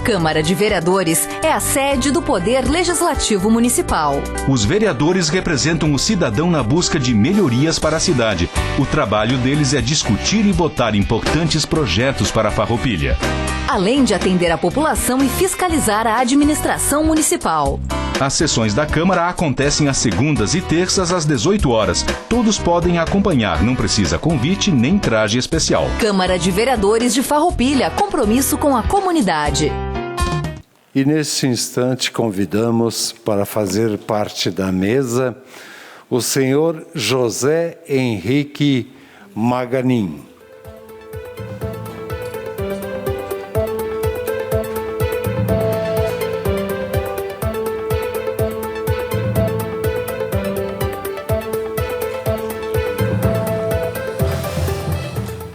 Câmara de Vereadores é a sede do Poder Legislativo Municipal. Os vereadores representam o cidadão na busca de melhorias para a cidade. O trabalho deles é discutir e votar importantes projetos para a Farroupilha. Além de atender a população e fiscalizar a administração municipal. As sessões da Câmara acontecem às segundas e terças às 18 horas. Todos podem acompanhar, não precisa convite nem traje especial. Câmara de Vereadores de Farroupilha, compromisso com a comunidade. E neste instante convidamos para fazer parte da mesa o senhor José Henrique Maganin.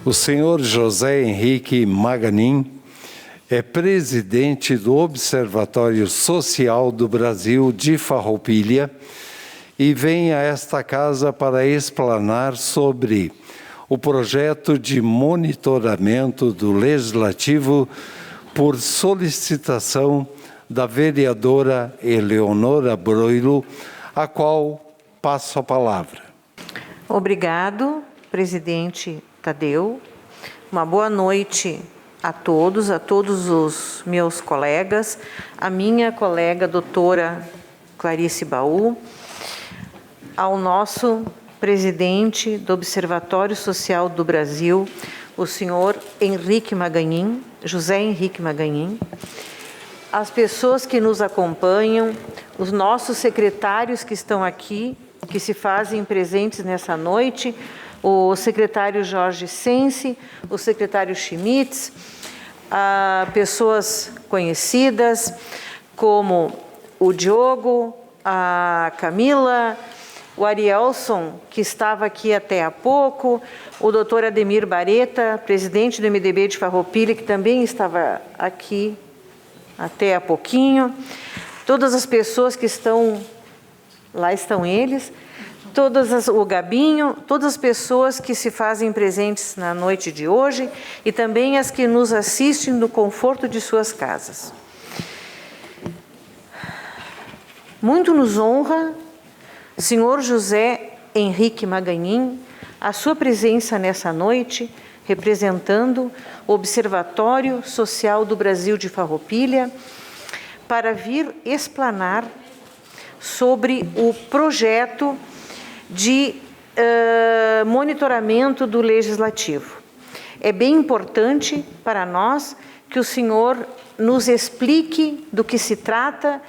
O senhor José Henrique Maganin é presidente do Observatório Social do Brasil de Farroupilha e vem a esta casa para explanar sobre o projeto de monitoramento do Legislativo por solicitação da vereadora Eleonora Broilo, a qual passo a palavra. Obrigado, presidente Tadeu. Uma boa noite a todos os meus colegas, a minha colega doutora Clarice Baú, ao nosso presidente do Observatório Social do Brasil, o senhor Henrique Maganin, José Henrique Maganin, as pessoas que nos acompanham, os nossos secretários que estão aqui, que se fazem presentes nessa noite, o secretário Jorge Sense, o secretário Schmitz, pessoas conhecidas como o Diogo, a Camila, o Arielson, que estava aqui até há pouco, o doutor Ademir Bareta, presidente do MDB de Farroupilha, que também estava aqui até há pouquinho, todas as pessoas que estão, lá estão eles, o Gabinho, todas as pessoas que se fazem presentes na noite de hoje e também as que nos assistem no conforto de suas casas. Muito nos honra, senhor José Henrique Maganin, a sua presença nessa noite, representando o Observatório Social do Brasil de Farroupilha, para vir explanar sobre o projeto de monitoramento do Legislativo. É bem importante para nós que o senhor nos explique do que se trata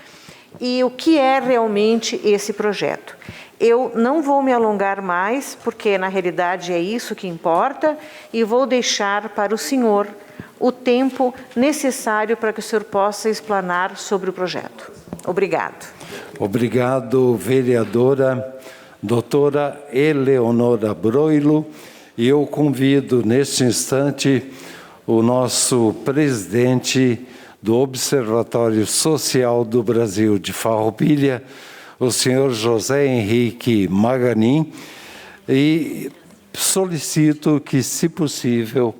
e o que é realmente esse projeto. Eu não vou me alongar mais, porque na realidade é isso que importa, e vou deixar para o senhor o tempo necessário para que o senhor possa explanar sobre o projeto. Obrigado. Obrigado, vereadora doutora Eleonora Broilo, e eu convido neste instante o nosso presidente do Observatório Social do Brasil de Farroupilha, o senhor José Henrique Maganin, e solicito que, se possível,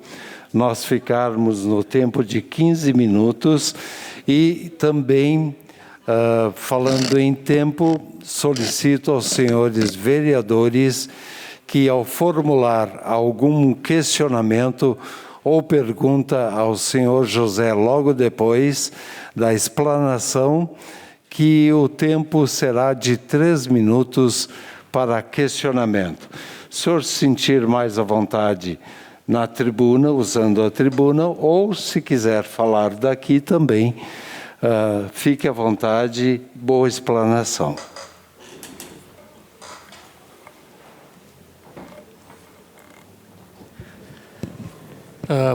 nós ficarmos no tempo de 15 minutos e também, falando em tempo, solicito aos senhores vereadores que, ao formular algum questionamento ou pergunta ao senhor José logo depois da explanação, que o tempo será de 3 minutos para questionamento. Se o senhor se sentir mais à vontade na tribuna, usando a tribuna, ou se quiser falar daqui também, fique à vontade, boa explanação.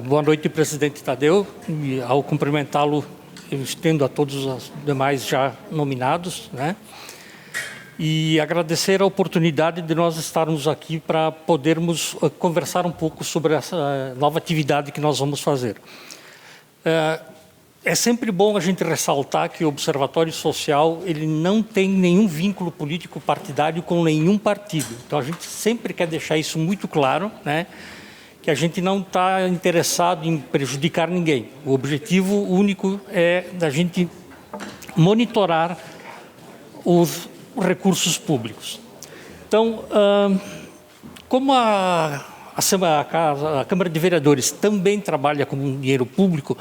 Boa noite, presidente Tadeu. E, ao cumprimentá-lo, eu estendo a todos os demais já nominados, né? E agradecer a oportunidade de nós estarmos aqui para podermos conversar um pouco sobre essa nova atividade que nós vamos fazer. É sempre bom a gente ressaltar que o Observatório Social ele não tem nenhum vínculo político partidário com nenhum partido. Então, a gente sempre quer deixar isso muito claro, né? que a gente não está interessado em prejudicar ninguém. O objetivo único é da gente monitorar os recursos públicos. Então, como a Câmara de Vereadores também trabalha com dinheiro público,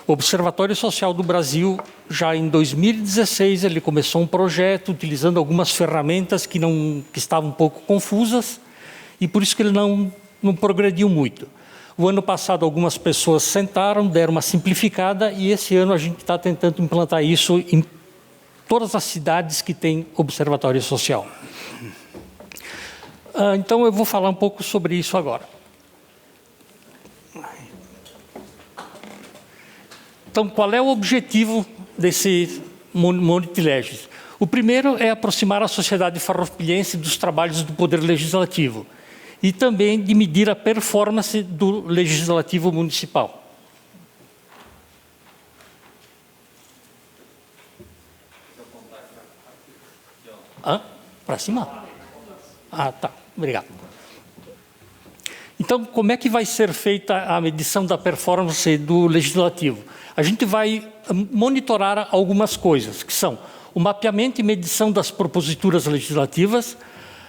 o Observatório Social do Brasil, já em 2016, ele começou um projeto utilizando algumas ferramentas que estavam um pouco confusas e por isso que ele não progrediu muito. O ano passado, algumas pessoas sentaram, deram uma simplificada e esse ano a gente está tentando implantar isso em todas as cidades que têm Observatório Social. Então, eu vou falar um pouco sobre isso agora. Então, qual é o objetivo desse Monitilégis? O primeiro é aproximar a sociedade farroupilhense dos trabalhos do Poder Legislativo e também de medir a performance do Legislativo Municipal. Para cima? Tá. Obrigado. Então, como é que vai ser feita a medição da performance do Legislativo? A gente vai monitorar algumas coisas, que são o mapeamento e medição das proposituras legislativas,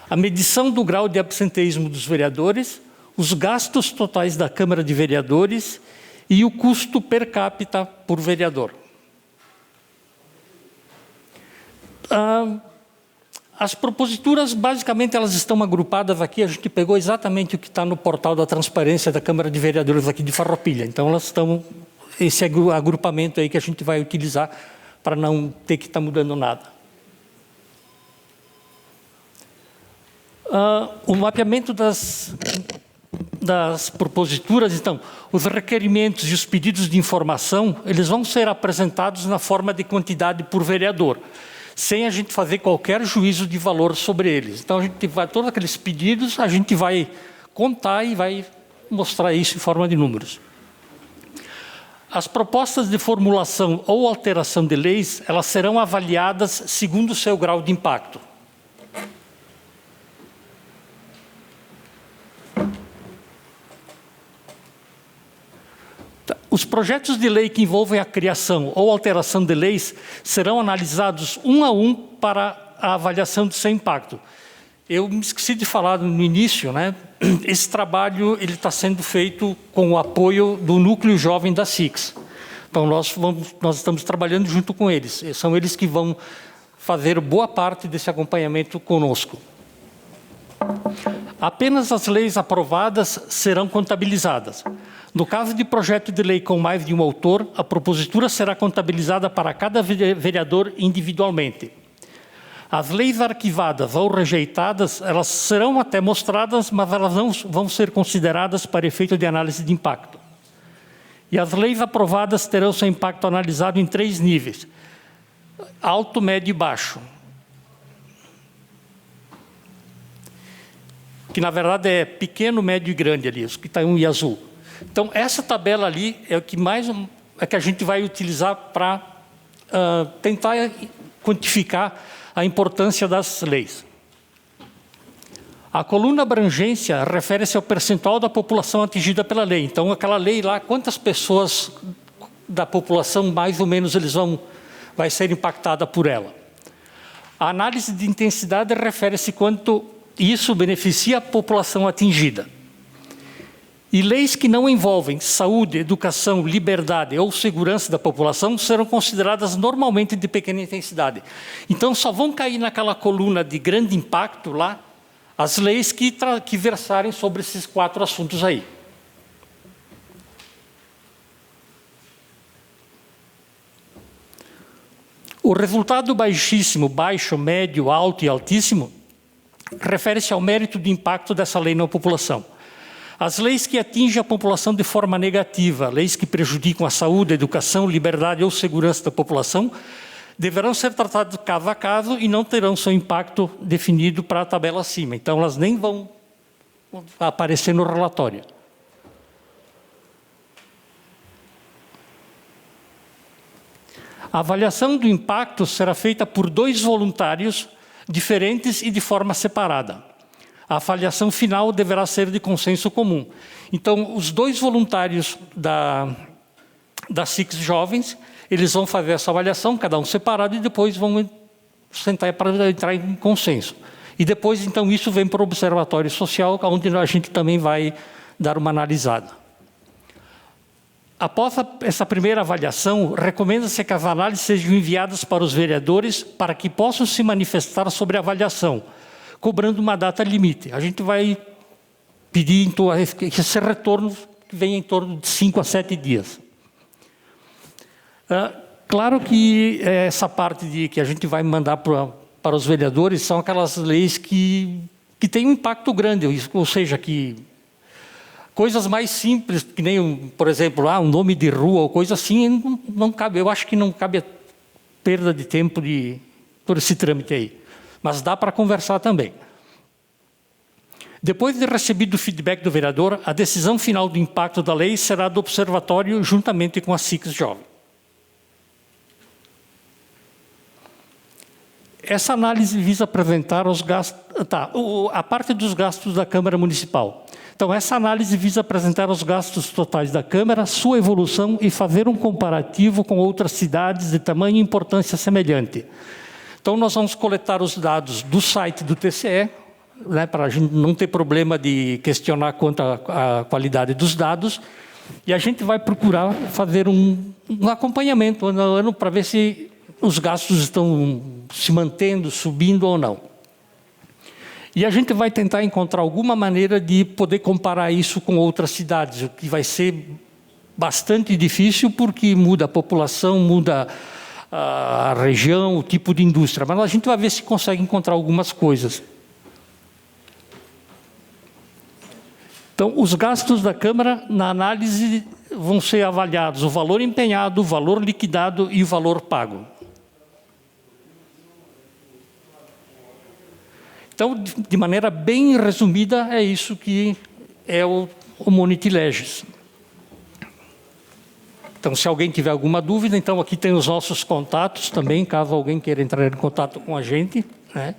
a medição do grau de absenteísmo dos vereadores, os gastos totais da Câmara de Vereadores e o custo per capita por vereador. As proposituras, basicamente, elas estão agrupadas aqui. A gente pegou exatamente o que está no portal da transparência da Câmara de Vereadores aqui de Farroupilha. Então, elas estão... Esse agrupamento aí que a gente vai utilizar para não ter que estar mudando nada. O mapeamento das proposituras, então, os requerimentos e os pedidos de informação, eles vão ser apresentados na forma de quantidade por vereador, sem a gente fazer qualquer juízo de valor sobre eles. Então, a gente vai, todos aqueles pedidos, a gente vai contar e vai mostrar isso em forma de números. As propostas de formulação ou alteração de leis, elas serão avaliadas segundo o seu grau de impacto. Os projetos de lei que envolvem a criação ou alteração de leis serão analisados um a um para a avaliação do seu impacto. Eu me esqueci de falar no início, né? Esse trabalho está sendo feito com o apoio do Núcleo Jovem da SIX. Então, nós estamos trabalhando junto com eles. São eles que vão fazer boa parte desse acompanhamento conosco. Apenas as leis aprovadas serão contabilizadas. No caso de projeto de lei com mais de um autor, a propositura será contabilizada para cada vereador individualmente. As leis arquivadas ou rejeitadas, elas serão até mostradas, mas elas não vão ser consideradas para efeito de análise de impacto. E as leis aprovadas terão seu impacto analisado em 3 níveis: alto, médio e baixo. Que, na verdade, é pequeno, médio e grande ali, os que estão em azul. Então, essa tabela ali é o que que a gente vai utilizar para tentar quantificar a importância das leis. A coluna abrangência refere-se ao percentual da população atingida pela lei. Então, aquela lei lá, quantas pessoas da população, mais ou menos, vai ser impactada por ela. A análise de intensidade refere-se quanto isso beneficia a população atingida. E leis que não envolvem saúde, educação, liberdade ou segurança da população serão consideradas normalmente de pequena intensidade. Então, só vão cair naquela coluna de grande impacto lá as leis que versarem sobre esses 4 assuntos aí. O resultado baixíssimo, baixo, médio, alto e altíssimo refere-se ao mérito de impacto dessa lei na população. As leis que atingem a população de forma negativa, leis que prejudicam a saúde, a educação, liberdade ou segurança da população, deverão ser tratadas caso a caso e não terão seu impacto definido para a tabela acima. Então, elas nem vão aparecer no relatório. A avaliação do impacto será feita por 2 voluntários diferentes e de forma separada. A avaliação final deverá ser de consenso comum. Então, os 2 voluntários da SICS Jovens, eles vão fazer essa avaliação, cada um separado, e depois vão sentar para entrar em consenso. E depois, então, isso vem para o Observatório Social, onde a gente também vai dar uma analisada. Após essa primeira avaliação, recomenda-se que as análises sejam enviadas para os vereadores para que possam se manifestar sobre a avaliação, cobrando uma data limite. A gente vai pedir que esse retorno venha em torno de 5 a 7 dias. Claro que essa parte que a gente vai mandar para os vereadores são aquelas leis que têm um impacto grande, ou seja, que coisas mais simples, que nem, por exemplo, um nome de rua ou coisa assim, não cabe. Eu acho que não cabe a perda de tempo por esse trâmite aí. Mas dá para conversar também. Depois de recebido o feedback do vereador, a decisão final do impacto da lei será do observatório juntamente com a SICS Jovem. Essa análise visa apresentar os gastos... a parte dos gastos da Câmara Municipal. Então, essa análise visa apresentar os gastos totais da Câmara, sua evolução e fazer um comparativo com outras cidades de tamanho e importância semelhante. Então, nós vamos coletar os dados do site do TCE, né, para a gente não ter problema de questionar quanto à qualidade dos dados, e a gente vai procurar fazer um acompanhamento ano a ano para ver se os gastos estão se mantendo, subindo ou não. E a gente vai tentar encontrar alguma maneira de poder comparar isso com outras cidades, o que vai ser bastante difícil porque muda a população, muda a região, o tipo de indústria. Mas a gente vai ver se consegue encontrar algumas coisas. Então, os gastos da Câmara, na análise, vão ser avaliados o valor empenhado, o valor liquidado e o valor pago. Então, de maneira bem resumida, é isso que é o Monite Legis. Então, se alguém tiver alguma dúvida, então aqui tem os nossos contatos também, caso alguém queira entrar em contato com a gente, né?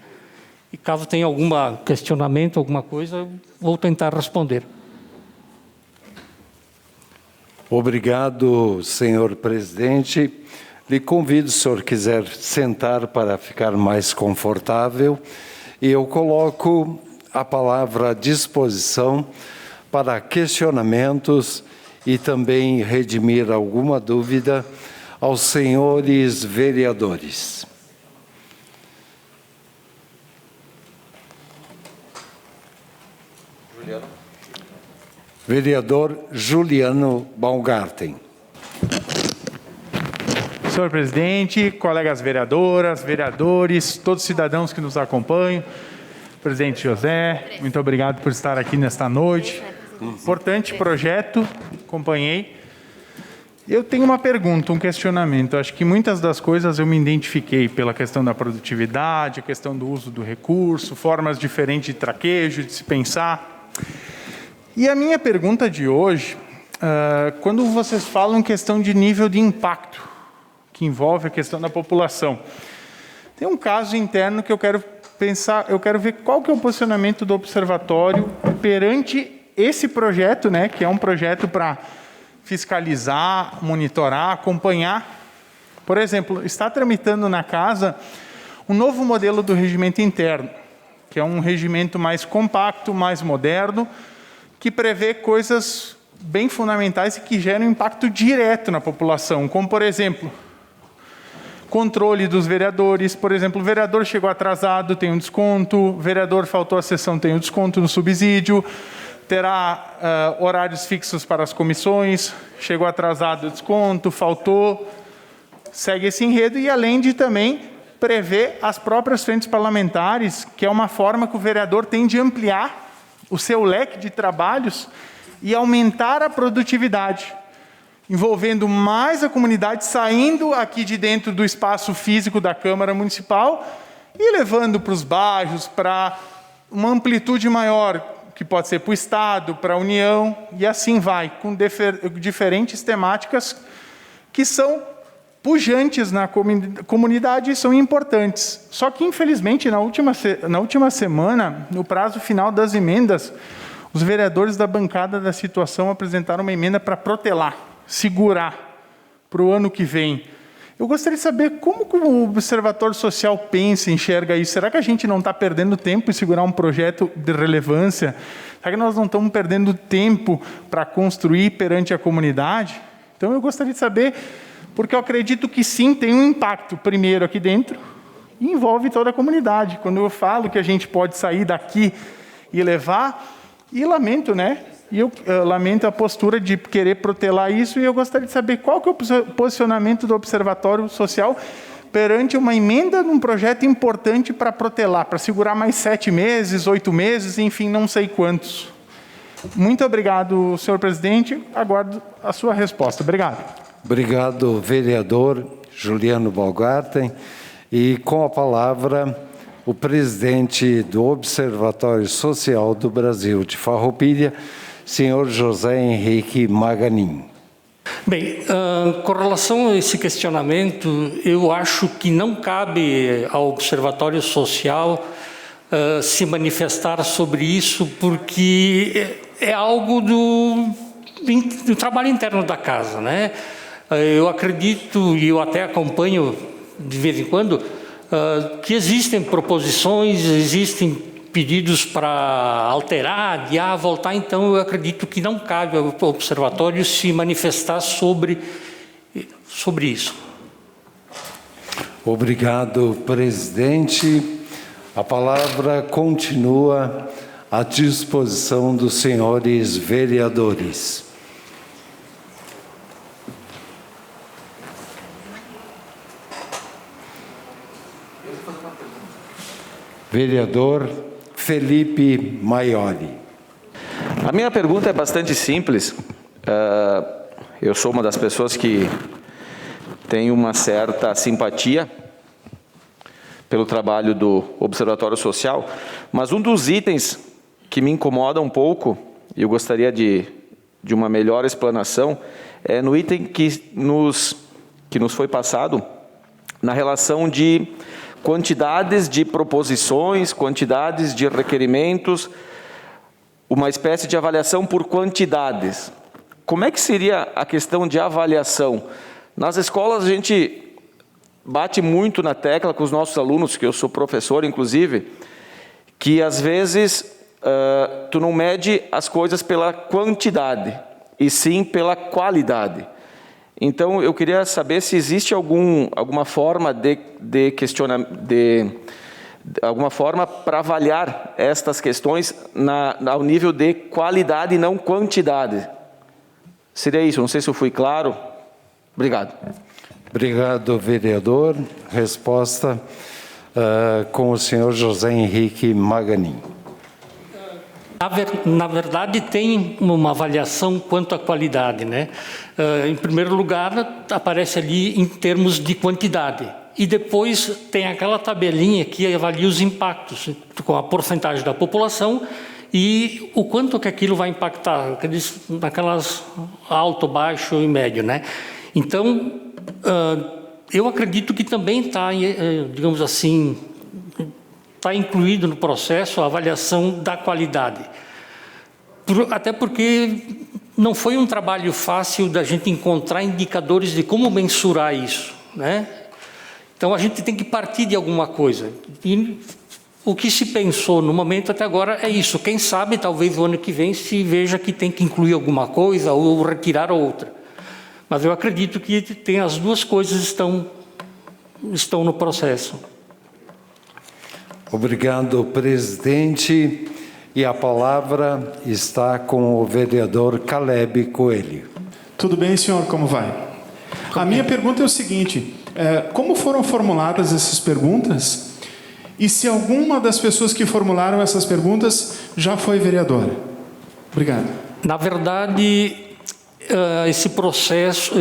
E caso tenha algum questionamento, alguma coisa, vou tentar responder. Obrigado, senhor presidente. Lhe convido, se o senhor quiser sentar para ficar mais confortável. E eu coloco a palavra à disposição para questionamentos e também redimir alguma dúvida aos senhores vereadores. Vereador Juliano Baumgarten. Senhor presidente, colegas vereadoras, vereadores, todos os cidadãos que nos acompanham, presidente José, muito obrigado por estar aqui nesta noite. Importante projeto, acompanhei. Eu tenho uma pergunta, um questionamento. Acho que muitas das coisas eu me identifiquei pela questão da produtividade, a questão do uso do recurso, formas diferentes de traquejo, de se pensar. E a minha pergunta de hoje, quando vocês falam em questão de nível de impacto, que envolve a questão da população. Tem um caso interno que eu quero pensar, eu quero ver qual que é o posicionamento do observatório perante esse projeto, né, que é um projeto para fiscalizar, monitorar, acompanhar. Por exemplo, está tramitando na casa um novo modelo do regimento interno, que é um regimento mais compacto, mais moderno, que prevê coisas bem fundamentais e que geram impacto direto na população, como, por exemplo, controle dos vereadores. Por exemplo, o vereador chegou atrasado, tem um desconto, o vereador faltou à sessão, tem um desconto no subsídio, terá horários fixos para as comissões, chegou atrasado, desconto, faltou, segue esse enredo, e além de também prever as próprias frentes parlamentares, que é uma forma que o vereador tem de ampliar o seu leque de trabalhos e aumentar a produtividade, envolvendo mais a comunidade, saindo aqui de dentro do espaço físico da Câmara Municipal e levando para os bairros, para uma amplitude maior, que pode ser para o Estado, para a União, e assim vai, com diferentes temáticas que são pujantes na comunidade e são importantes. Só que, infelizmente, na última semana, no prazo final das emendas, os vereadores da bancada da situação apresentaram uma emenda para protelar, segurar para o ano que vem. Eu gostaria de saber como que o Observatório Social pensa, enxerga isso. Será que a gente não está perdendo tempo em segurar um projeto de relevância? Será que nós não estamos perdendo tempo para construir perante a comunidade? Então, eu gostaria de saber, porque eu acredito que sim, tem um impacto, primeiro, aqui dentro, e envolve toda a comunidade. Quando eu falo que a gente pode sair daqui e levar, e lamento, né? E eu lamento a postura de querer protelar isso, e eu gostaria de saber qual que é o posicionamento do Observatório Social perante uma emenda num projeto importante para protelar, para segurar mais 7 meses, 8 meses, enfim, não sei quantos. Muito obrigado, senhor presidente. Aguardo a sua resposta. Obrigado. Obrigado, vereador Juliano Baumgarten. E com a palavra, o presidente do Observatório Social do Brasil de Farroupilha, senhor José Henrique Maganin. Bem, com relação a esse questionamento, eu acho que não cabe ao Observatório Social se manifestar sobre isso, porque é algo do trabalho interno da casa, né? Eu acredito, e eu até acompanho de vez em quando, que existem proposições, existem pedidos para alterar, adiar, voltar. Então, eu acredito que não cabe ao Observatório se manifestar sobre isso. Obrigado, presidente. A palavra continua à disposição dos senhores vereadores. Vereador Felipe Maioli. A minha pergunta é bastante simples. Eu sou uma das pessoas que tem uma certa simpatia pelo trabalho do Observatório Social, mas um dos itens que me incomoda um pouco, e eu gostaria de uma melhor explanação, é no item que nos foi passado, na relação de quantidades de proposições, quantidades de requerimentos, uma espécie de avaliação por quantidades. Como é que seria a questão de avaliação? Nas escolas a gente bate muito na tecla com os nossos alunos, que eu sou professor inclusive, que às vezes tu não mede as coisas pela quantidade, e sim pela qualidade. Então, eu queria saber se existe alguma forma de questionamento, alguma forma para avaliar estas questões ao nível de qualidade e não quantidade. Seria isso, não sei se eu fui claro. Obrigado. Obrigado, vereador. Resposta com o senhor José Henrique Maganin. Na verdade, tem uma avaliação quanto à qualidade, né? Em primeiro lugar, aparece ali em termos de quantidade. E depois tem aquela tabelinha que avalia os impactos, com a porcentagem da população e o quanto que aquilo vai impactar, naquelas alto, baixo e médio, né? Então, eu acredito que também está, digamos assim, está incluído no processo a avaliação da qualidade. Até porque não foi um trabalho fácil da gente encontrar indicadores de como mensurar isso, né? Então, a gente tem que partir de alguma coisa. E o que se pensou no momento até agora é isso. Quem sabe, talvez, o ano que vem, se veja que tem que incluir alguma coisa ou retirar outra. Mas eu acredito que tem as duas coisas estão no processo. Obrigado, presidente. E a palavra está com o vereador Caleb Coelho. Tudo bem, senhor? Como vai? A minha pergunta é o seguinte: como foram formuladas essas perguntas? E se alguma das pessoas que formularam essas perguntas já foi vereadora? Obrigado. Na verdade, esse processo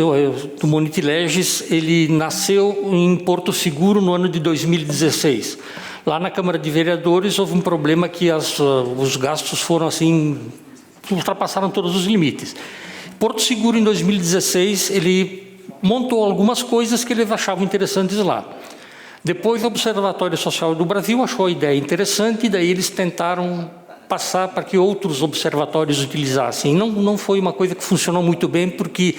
do Monitileges, ele nasceu em Porto Seguro no ano de 2016. Lá na Câmara de Vereadores houve um problema que os gastos foram assim, ultrapassaram todos os limites. Porto Seguro, em 2016, ele montou algumas coisas que eles achavam interessantes lá. Depois, o Observatório Social do Brasil achou a ideia interessante, e daí eles tentaram passar para que outros observatórios utilizassem. Não foi uma coisa que funcionou muito bem, porque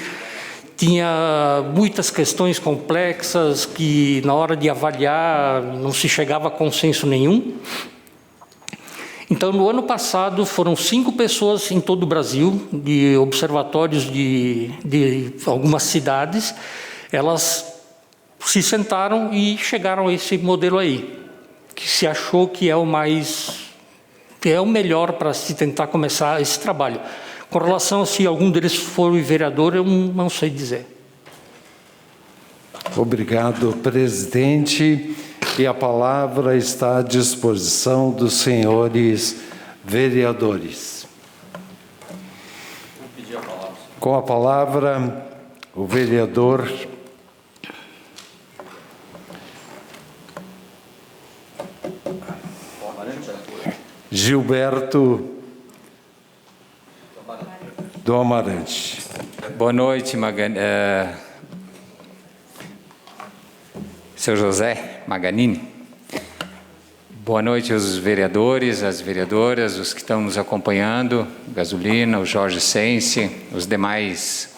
tinha muitas questões complexas que, na hora de avaliar, não se chegava a consenso nenhum. Então, no ano passado, foram 5 pessoas em todo o Brasil, de observatórios de algumas cidades, elas se sentaram e chegaram a esse modelo aí, que se achou que é o melhor para se tentar começar esse trabalho. Com relação a se algum deles for vereador, eu não sei dizer. Obrigado, presidente. E a palavra está à disposição dos senhores vereadores. Com a palavra, o vereador Gilberto do Amarante. Boa noite, Seu José Maganini. Boa noite aos vereadores, às vereadoras, os que estão nos acompanhando, Gasolina, o Jorge Sense, os demais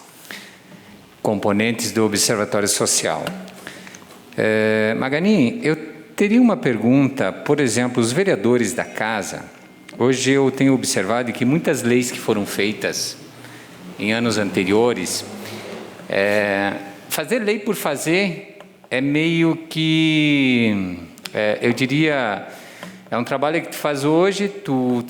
componentes do Observatório Social. Maganini, eu teria uma pergunta. Por exemplo, os vereadores da casa, hoje eu tenho observado que muitas leis que foram feitas em anos anteriores, fazer lei por fazer é meio que, eu diria, é um trabalho que tu faz hoje, tu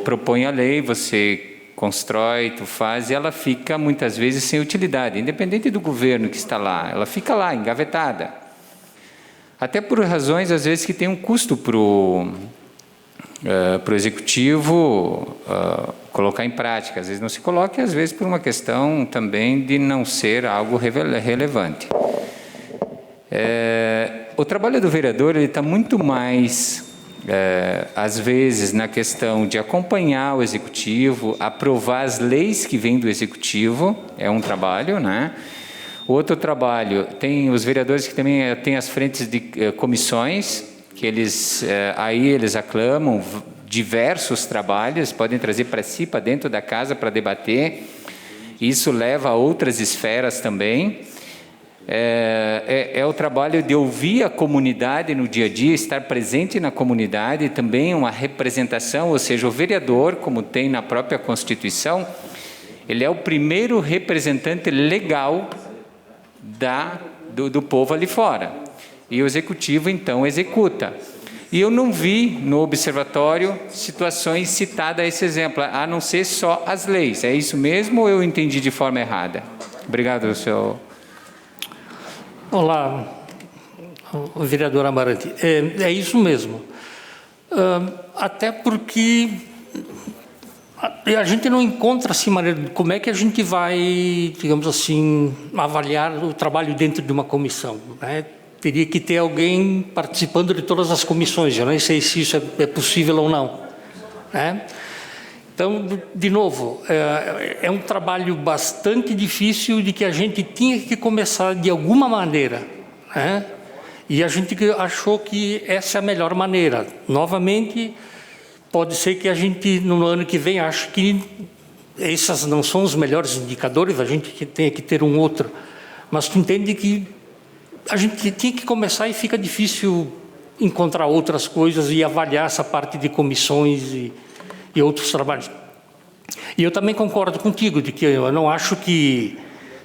propõe a lei, você constrói, tu faz, e ela fica muitas vezes sem utilidade, independente do governo que está lá, ela fica lá, engavetada. Até por razões, às vezes, que tem um custo para o executivo colocar em prática. Às vezes não se coloca, e às vezes por uma questão também de não ser algo relevante. O trabalho do vereador está muito mais, às vezes, na questão de acompanhar o executivo, aprovar as leis que vêm do executivo, é um trabalho, né? Outro trabalho, tem os vereadores que também têm as frentes de comissões, que eles aclamam diversos trabalhos, podem trazer para si, para dentro da casa, para debater. Isso leva a outras esferas também. É o trabalho de ouvir a comunidade no dia a dia, estar presente na comunidade, também uma representação, ou seja, o vereador, como tem na própria Constituição, ele é o primeiro representante legal do povo ali fora. E o executivo, então, executa. E eu não vi no observatório situações citadas a esse exemplo, a não ser só as leis. É isso mesmo ou eu entendi de forma errada? Obrigado, senhor. Olá, vereador Amarante. É isso mesmo. Até porque a gente não encontra assim maneira. Como é que a gente vai, digamos assim, avaliar o trabalho dentro de uma comissão, né? Teria que ter alguém participando de todas as comissões. Eu nem sei se isso é possível ou não, né? Então, de novo, é um trabalho bastante difícil, de que a gente tinha que começar de alguma maneira, né? E a gente achou que essa é a melhor maneira. Novamente, pode ser que a gente, no ano que vem, ache que esses não são os melhores indicadores, a gente tenha que ter um outro. Mas tu entende que a gente tinha que começar, e fica difícil encontrar outras coisas e avaliar essa parte de comissões e outros trabalhos. E eu também concordo contigo, de que eu não acho que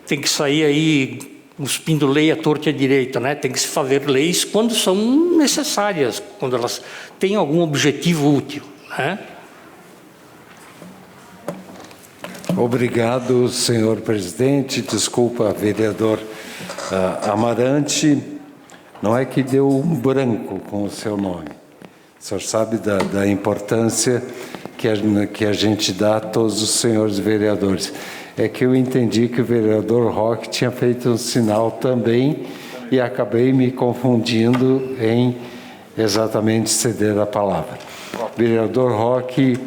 tem que sair aí cuspindo lei à torta e à direita, né? Tem que se fazer leis quando são necessárias, quando elas têm algum objetivo útil, né? Obrigado, senhor presidente. Desculpa, vereador Amarante, não é que deu um branco com o seu nome. O senhor sabe da importância que a gente dá a todos os senhores vereadores. É que eu entendi que o vereador Roque tinha feito um sinal também e acabei me confundindo em exatamente ceder a palavra. Vereador Roque,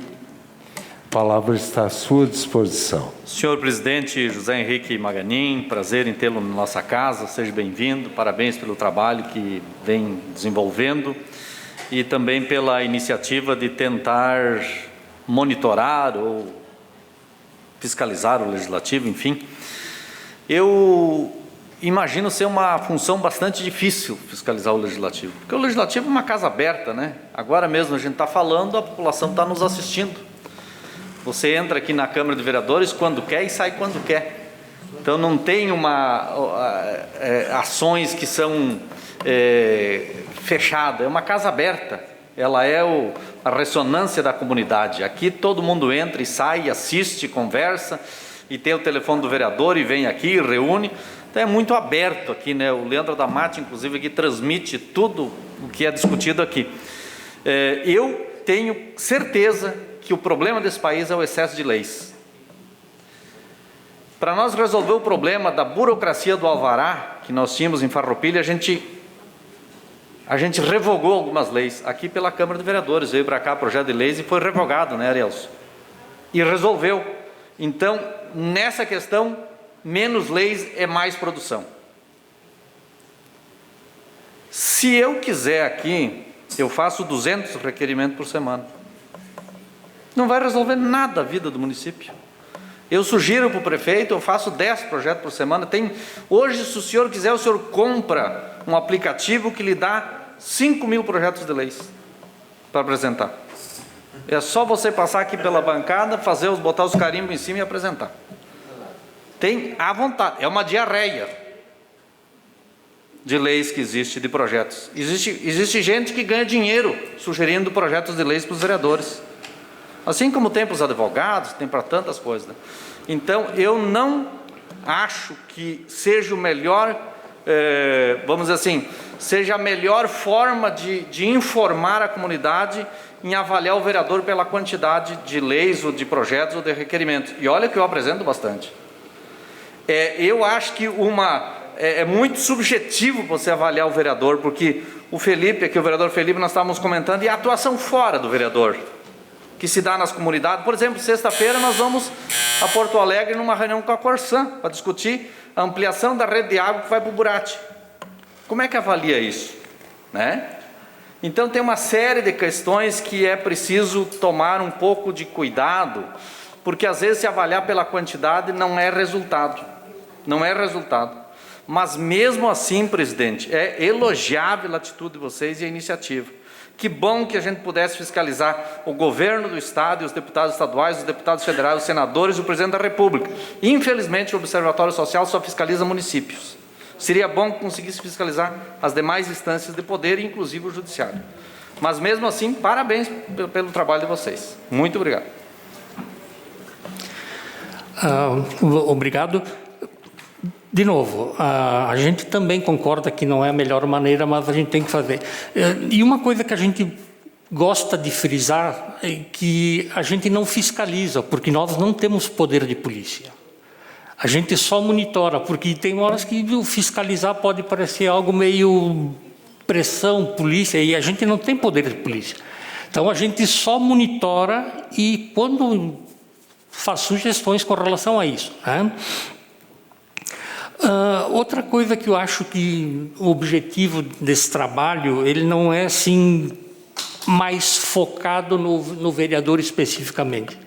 A palavra está à sua disposição. Senhor presidente José Henrique Maganin, prazer em tê-lo na nossa casa, seja bem-vindo, parabéns pelo trabalho que vem desenvolvendo e também pela iniciativa de tentar monitorar ou fiscalizar o Legislativo, enfim. Eu imagino ser uma função bastante difícil fiscalizar o Legislativo, porque o Legislativo é uma casa aberta, né? Agora mesmo a gente está falando, a população está nos assistindo. Você entra aqui na Câmara de Vereadores quando quer e sai quando quer. Então não tem ações que são fechadas, é uma casa aberta. Ela é a ressonância da comunidade. Aqui todo mundo entra e sai, assiste, conversa, e tem o telefone do vereador e vem aqui, reúne. Então é muito aberto aqui, né? O Leandro Adamati, inclusive, aqui transmite tudo o que é discutido aqui. Eu tenho certeza que o problema desse país é o excesso de leis. Para nós resolver o problema da burocracia do alvará, que nós tínhamos em Farroupilha, a gente revogou algumas leis. Aqui pela Câmara de Vereadores, veio para cá projeto de leis e foi revogado, né, Arielso? E resolveu. Então, nessa questão, menos leis é mais produção. Se eu quiser aqui, eu faço 200 requerimentos por semana. Não vai resolver nada a vida do município. Eu sugiro para o prefeito, eu faço 10 projetos por semana. Hoje, se o senhor quiser, o senhor compra um aplicativo que lhe dá 5.000 projetos de leis para apresentar. É só você passar aqui pela bancada, botar os carimbos em cima e apresentar. Tem à vontade, é uma diarreia de leis que existe, de projetos. Existe gente que ganha dinheiro sugerindo projetos de leis para os vereadores. Assim como tem para os advogados, tem para tantas coisas, né? Então, eu não acho que seja o melhor, vamos dizer assim, seja a melhor forma de informar a comunidade em avaliar o vereador pela quantidade de leis, ou de projetos, ou de requerimentos. E olha que eu apresento bastante. Eu acho que é muito subjetivo você avaliar o vereador, porque o Felipe, aqui o vereador Felipe, nós estávamos comentando, e a atuação fora do vereador, que se dá nas comunidades. Por exemplo, sexta-feira nós vamos a Porto Alegre numa reunião com a Corsã para discutir a ampliação da rede de água que vai para o Burati. Como é que avalia isso, né? Então tem uma série de questões que é preciso tomar um pouco de cuidado, porque às vezes se avaliar pela quantidade não é resultado. Não é resultado. Mas mesmo assim, presidente, é elogiável a atitude de vocês e a iniciativa. Que bom que a gente pudesse fiscalizar o governo do Estado e os deputados estaduais, os deputados federais, os senadores e o presidente da República. Infelizmente, o Observatório Social só fiscaliza municípios. Seria bom que conseguisse fiscalizar as demais instâncias de poder, inclusive o judiciário. Mas mesmo assim, parabéns pelo trabalho de vocês. Muito obrigado. Obrigado. De novo, a gente também concorda que não é a melhor maneira, mas a gente tem que fazer. E uma coisa que a gente gosta de frisar é que a gente não fiscaliza, porque nós não temos poder de polícia. A gente só monitora, porque tem horas que fiscalizar pode parecer algo meio pressão, polícia, e a gente não tem poder de polícia. Então a gente só monitora e quando faz sugestões com relação a isso, né? Outra coisa que eu acho que o objetivo desse trabalho, ele não é assim mais focado no vereador especificamente.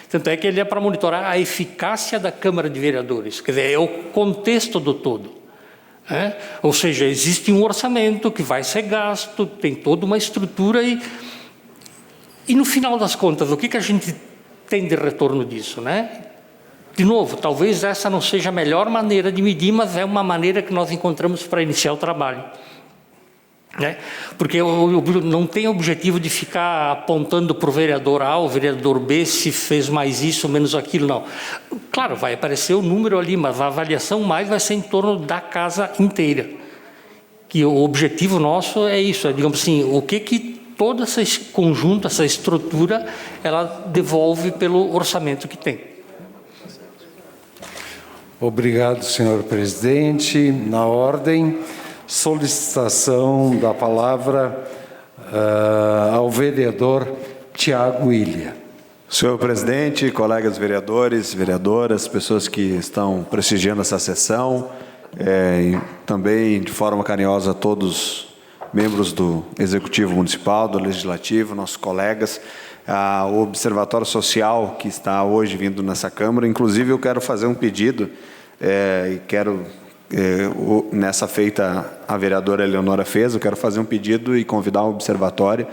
Tanto é que ele é para monitorar a eficácia da Câmara de Vereadores, quer dizer, é o contexto do todo, né? Ou seja, existe um orçamento que vai ser gasto, tem toda uma estrutura e no final das contas, o que a gente tem de retorno disso, né? De novo, talvez essa não seja a melhor maneira de medir, mas é uma maneira que nós encontramos para iniciar o trabalho, né? Porque não tem objetivo de ficar apontando para o vereador A, o vereador B, se fez mais isso ou menos aquilo, não. Claro, vai aparecer o número ali, mas a avaliação mais vai ser em torno da casa inteira. Que o objetivo nosso é isso, é, digamos assim, o que todo esse conjunto, essa estrutura, ela devolve pelo orçamento que tem. Obrigado, senhor presidente. Na ordem, solicitação da palavra ao vereador Tiago Ilha. Senhor presidente, colegas vereadores, vereadoras, pessoas que estão prestigiando essa sessão, e também de forma carinhosa a todos membros do Executivo Municipal, do Legislativo, nossos colegas, o Observatório Social que está hoje vindo nessa Câmara. Inclusive, eu quero fazer um pedido, nessa feita a vereadora Eleonora fez, eu quero fazer um pedido e convidar o Observatório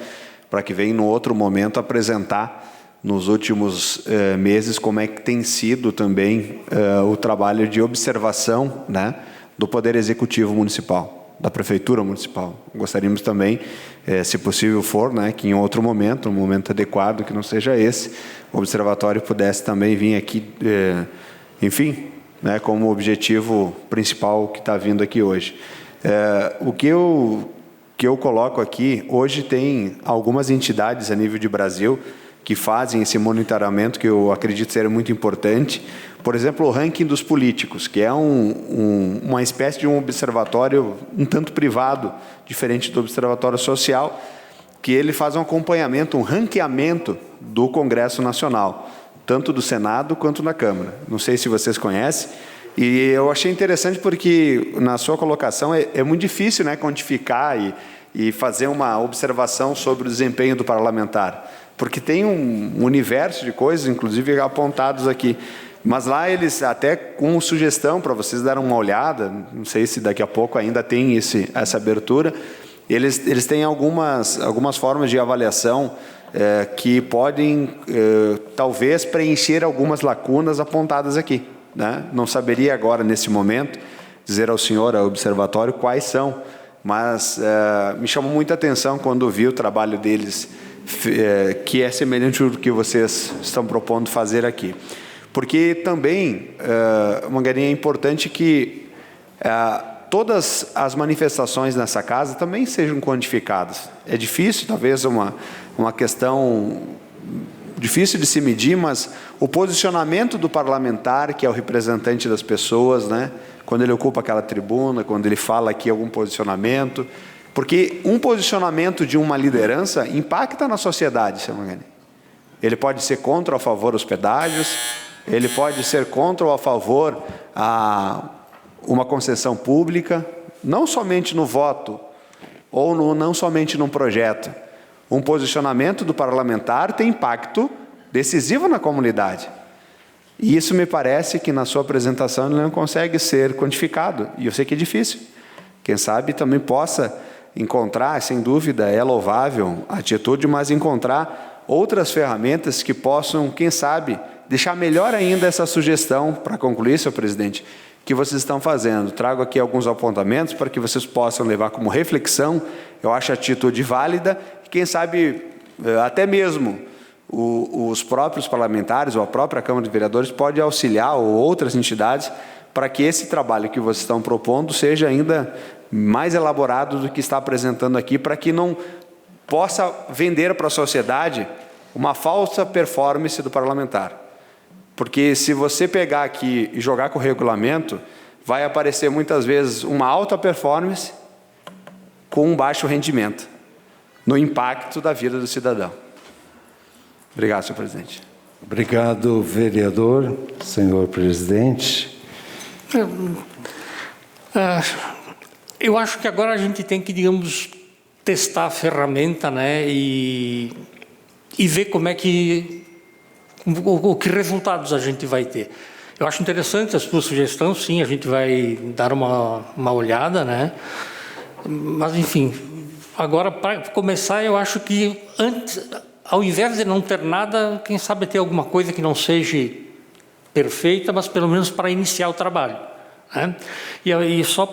para que venha, no outro momento, apresentar nos últimos meses como é que tem sido também o trabalho de observação, né, do Poder Executivo Municipal, da Prefeitura Municipal. Gostaríamos também, se possível for, né, que em outro momento, um momento adequado, que não seja esse, o Observatório pudesse também vir aqui, enfim, né, como objetivo principal que está vindo aqui hoje. O que eu coloco aqui, hoje tem algumas entidades a nível de Brasil que fazem esse monitoramento, que eu acredito ser muito importante. Por exemplo, o ranking dos políticos, que é uma espécie de um observatório um tanto privado, diferente do observatório social, que ele faz um acompanhamento, um ranqueamento do Congresso Nacional, tanto do Senado quanto na Câmara. Não sei se vocês conhecem. E eu achei interessante porque, na sua colocação, é muito difícil, né, quantificar e fazer uma observação sobre o desempenho do parlamentar, porque tem um universo de coisas, inclusive apontados aqui. Mas lá eles, até com sugestão para vocês darem uma olhada, não sei se daqui a pouco ainda tem essa abertura, eles têm algumas formas de avaliação que podem, talvez, preencher algumas lacunas apontadas aqui, né? Não saberia agora, nesse momento, dizer ao senhor, ao observatório, quais são, mas me chamou muita atenção quando vi o trabalho deles, que é semelhante ao que vocês estão propondo fazer aqui. Porque também, Mangarinha, é importante que todas as manifestações nessa casa também sejam quantificadas. É difícil, talvez uma questão difícil de se medir, mas o posicionamento do parlamentar, que é o representante das pessoas, né, quando ele ocupa aquela tribuna, quando ele fala aqui algum posicionamento, porque um posicionamento de uma liderança impacta na sociedade, seu Mangarinha. Ele pode ser contra ou a favor dos pedágios, ele pode ser contra ou a favor a uma concessão pública, não somente no voto, ou não somente num projeto. Um posicionamento do parlamentar tem impacto decisivo na comunidade. E isso me parece que na sua apresentação ele não consegue ser quantificado. E eu sei que é difícil. Quem sabe também possa encontrar, sem dúvida, é louvável a atitude, mas encontrar outras ferramentas que possam, quem sabe, deixar melhor ainda essa sugestão, para concluir, senhor presidente, que vocês estão fazendo. Trago aqui alguns apontamentos para que vocês possam levar como reflexão. Eu acho a atitude válida. Quem sabe, até mesmo os próprios parlamentares ou a própria Câmara de Vereadores pode auxiliar, ou outras entidades, para que esse trabalho que vocês estão propondo seja ainda mais elaborado do que está apresentando aqui, para que não possa vender para a sociedade uma falsa performance do parlamentar. Porque se você pegar aqui e jogar com o regulamento, vai aparecer muitas vezes uma alta performance com um baixo rendimento no impacto da vida do cidadão. Obrigado, senhor presidente. Obrigado, vereador, senhor presidente. Eu acho que agora a gente tem que, digamos, testar a ferramenta, né, e ver como é que que resultados a gente vai ter. Eu acho interessante a sua sugestão, sim, a gente vai dar uma olhada, né? Mas, enfim, agora, para começar, eu acho que, ao invés de não ter nada, quem sabe ter alguma coisa que não seja perfeita, mas pelo menos para iniciar o trabalho, né? E só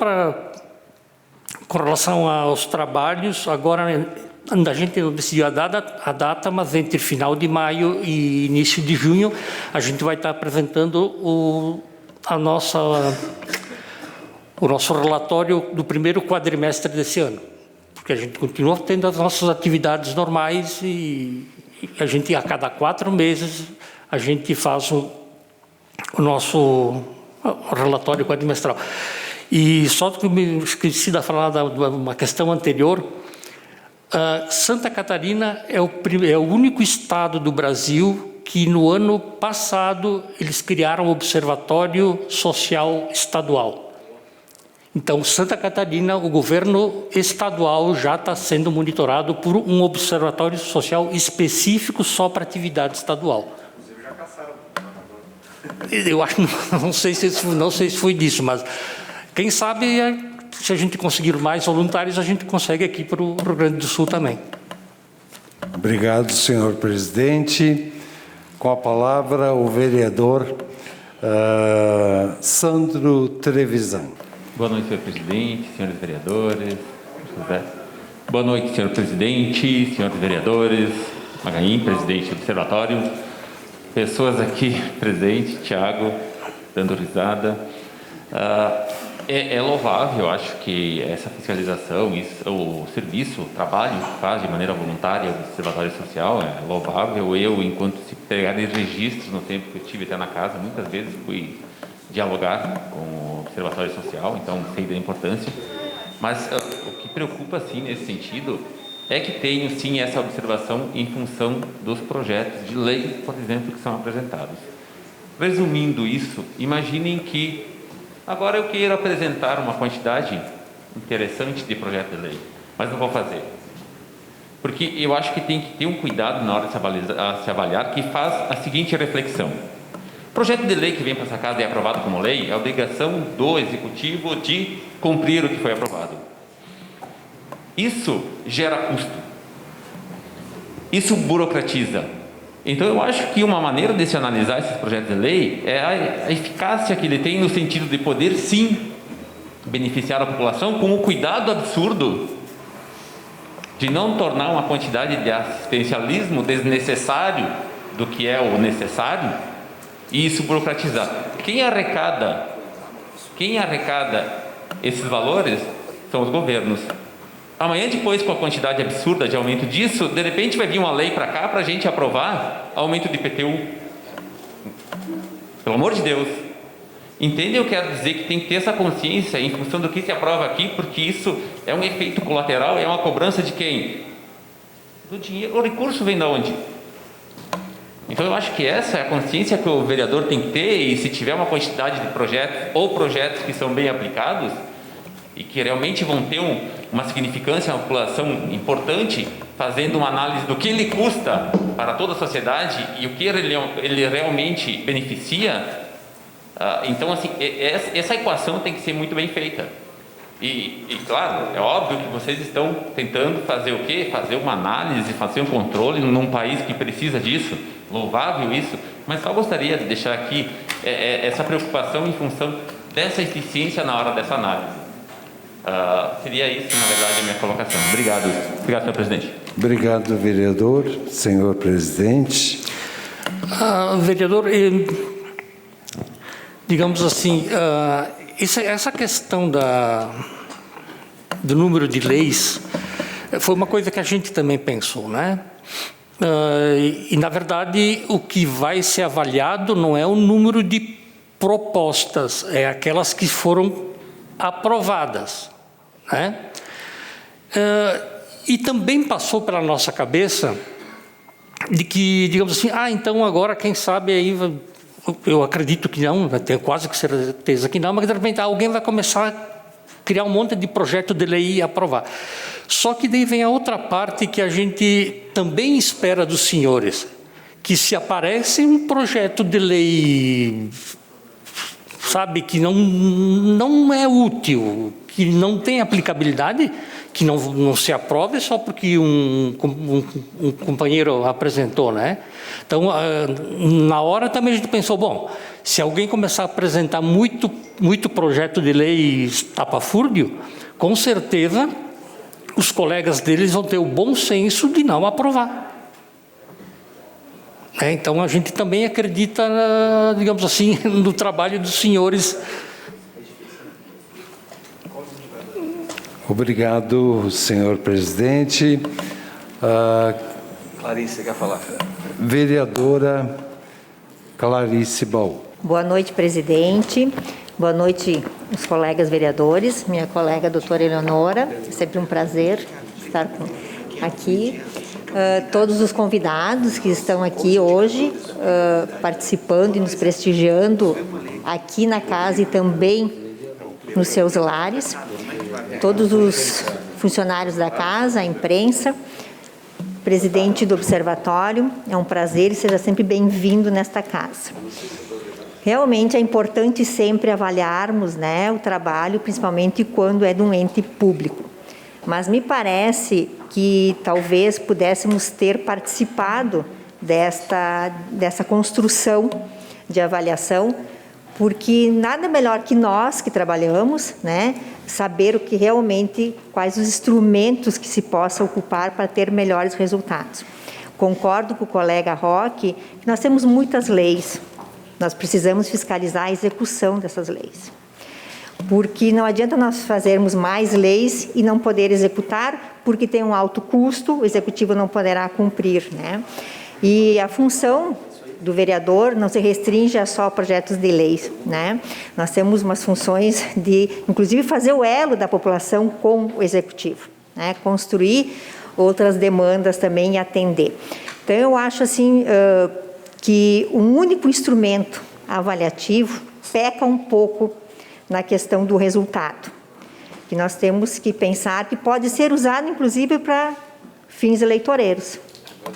com relação aos trabalhos, agora a gente não decidiu a data, mas entre final de maio e início de junho, a gente vai estar apresentando o nosso relatório do primeiro quadrimestre desse ano. Porque a gente continua tendo as nossas atividades normais e a gente, a cada 4 meses, a gente faz o nosso relatório quadrimestral. E só que eu me esqueci de falar de uma questão anterior. Santa Catarina é o único estado do Brasil que no ano passado eles criaram o Observatório Social Estadual. Então, Santa Catarina, o governo estadual já está sendo monitorado por um observatório social específico só para atividade estadual. Inclusive já caçaram. Eu acho, não sei se foi disso, mas quem sabe, se a gente conseguir mais voluntários, a gente consegue aqui para o Rio Grande do Sul também. Obrigado, senhor presidente. Com a palavra, o vereador Sandro Trevisan. Boa noite, senhor presidente, senhores vereadores. Boa noite, senhor presidente, senhores vereadores, Magaim, presidente do observatório, pessoas aqui presentes, Tiago, dando risada. É louvável, eu acho que essa fiscalização, o serviço, o trabalho que faz de maneira voluntária o Observatório Social é louvável. Eu, enquanto se pegarem registros no tempo que eu tive até na casa, muitas vezes fui dialogar com o Observatório Social, então sei da importância. Mas o que preocupa, sim, nesse sentido, é que tenho, sim, essa observação em função dos projetos de lei, por exemplo, que são apresentados. Resumindo isso, imaginem que agora eu quero apresentar uma quantidade interessante de projetos de lei, mas não vou fazer. Porque eu acho que tem que ter um cuidado na hora de se avaliar, que faz a seguinte reflexão. O projeto de lei que vem para essa casa e é aprovado como lei, é obrigação do Executivo de cumprir o que foi aprovado. Isso gera custo. Isso burocratiza. Então, eu acho que uma maneira de se analisar esses projetos de lei é a eficácia que ele tem no sentido de poder, sim, beneficiar a população com o cuidado absurdo de não tornar uma quantidade de assistencialismo desnecessário do que é o necessário e isso burocratizar. Quem arrecada esses valores são os governos. Amanhã, depois, com a quantidade absurda de aumento disso, de repente vai vir uma lei para cá para a gente aprovar aumento de IPTU. Pelo amor de Deus. Entende? Eu quero dizer que tem que ter essa consciência em função do que se aprova aqui, porque isso é um efeito colateral, é uma cobrança de quem? Do dinheiro. O recurso vem de onde? Então, eu acho que essa é a consciência que o vereador tem que ter, e se tiver uma quantidade de projetos ou projetos que são bem aplicados e que realmente vão ter uma significância na população importante, fazendo uma análise do que ele custa para toda a sociedade e o que ele realmente beneficia, então, assim, essa equação tem que ser muito bem feita. E, claro, é óbvio que vocês estão tentando fazer o quê? Fazer uma análise, fazer um controle num país que precisa disso, louvável isso, mas só gostaria de deixar aqui essa preocupação em função dessa eficiência na hora dessa análise. Seria isso, na verdade, a minha colocação. Obrigado. Obrigado, senhor presidente. Obrigado, vereador. Senhor presidente. Vereador, digamos assim, essa questão do número de leis foi uma coisa que a gente também pensou, né? E, na verdade, o que vai ser avaliado não é o número de propostas, é aquelas que foram aprovadas, né? E também passou pela nossa cabeça de que, digamos assim, então agora, quem sabe, aí, eu acredito que não, tenho quase que certeza que não, mas de repente alguém vai começar a criar um monte de projeto de lei e aprovar. Só que daí vem a outra parte que a gente também espera dos senhores, que se aparece um projeto de lei, sabe, que não é útil, que não tem aplicabilidade, que não se aprove só porque um companheiro apresentou, né? Então, na hora também a gente pensou, bom, se alguém começar a apresentar muito projeto de lei estapafúrdio, com certeza os colegas deles vão ter o bom senso de não aprovar. Então, a gente também acredita, digamos assim, no trabalho dos senhores. Obrigado, senhor presidente. Clarice, quer falar? Vereadora Clarice Baú. Boa noite, presidente. Boa noite, os colegas vereadores. Minha colega, doutora Eleonora. É sempre um prazer estar aqui. todos os convidados que estão aqui hoje, participando e nos prestigiando aqui na casa e também nos seus lares, todos os funcionários da casa, a imprensa, presidente do Observatório, é um prazer e seja sempre bem-vindo nesta casa. Realmente é importante sempre avaliarmos, né, o trabalho, principalmente quando é de um ente público. Mas me parece que talvez pudéssemos ter participado dessa construção de avaliação, porque nada melhor que nós que trabalhamos, né, saber o que realmente, quais os instrumentos que se possa ocupar para ter melhores resultados. Concordo com o colega Roque que nós temos muitas leis, nós precisamos fiscalizar a execução dessas leis. Porque não adianta nós fazermos mais leis e não poder executar, porque tem um alto custo, o executivo não poderá cumprir, né? E a função do vereador não se restringe a só projetos de leis, né? Nós temos umas funções de, inclusive, fazer o elo da população com o executivo, né? Construir outras demandas também e atender. Então, eu acho assim que um único instrumento avaliativo peca um pouco na questão do resultado, que nós temos que pensar que pode ser usado, inclusive, para fins eleitoreiros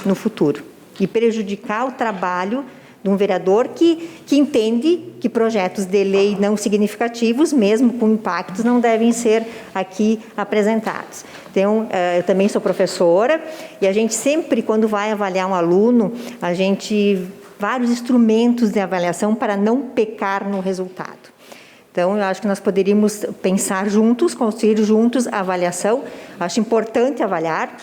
no futuro e prejudicar o trabalho de um vereador que entende que projetos de lei não significativos, mesmo com impactos, não devem ser aqui apresentados. Então, eu também sou professora e a gente sempre, quando vai avaliar um aluno, a gente vários instrumentos de avaliação para não pecar no resultado. Então, eu acho que nós poderíamos pensar juntos, construir juntos a avaliação. Acho importante avaliar,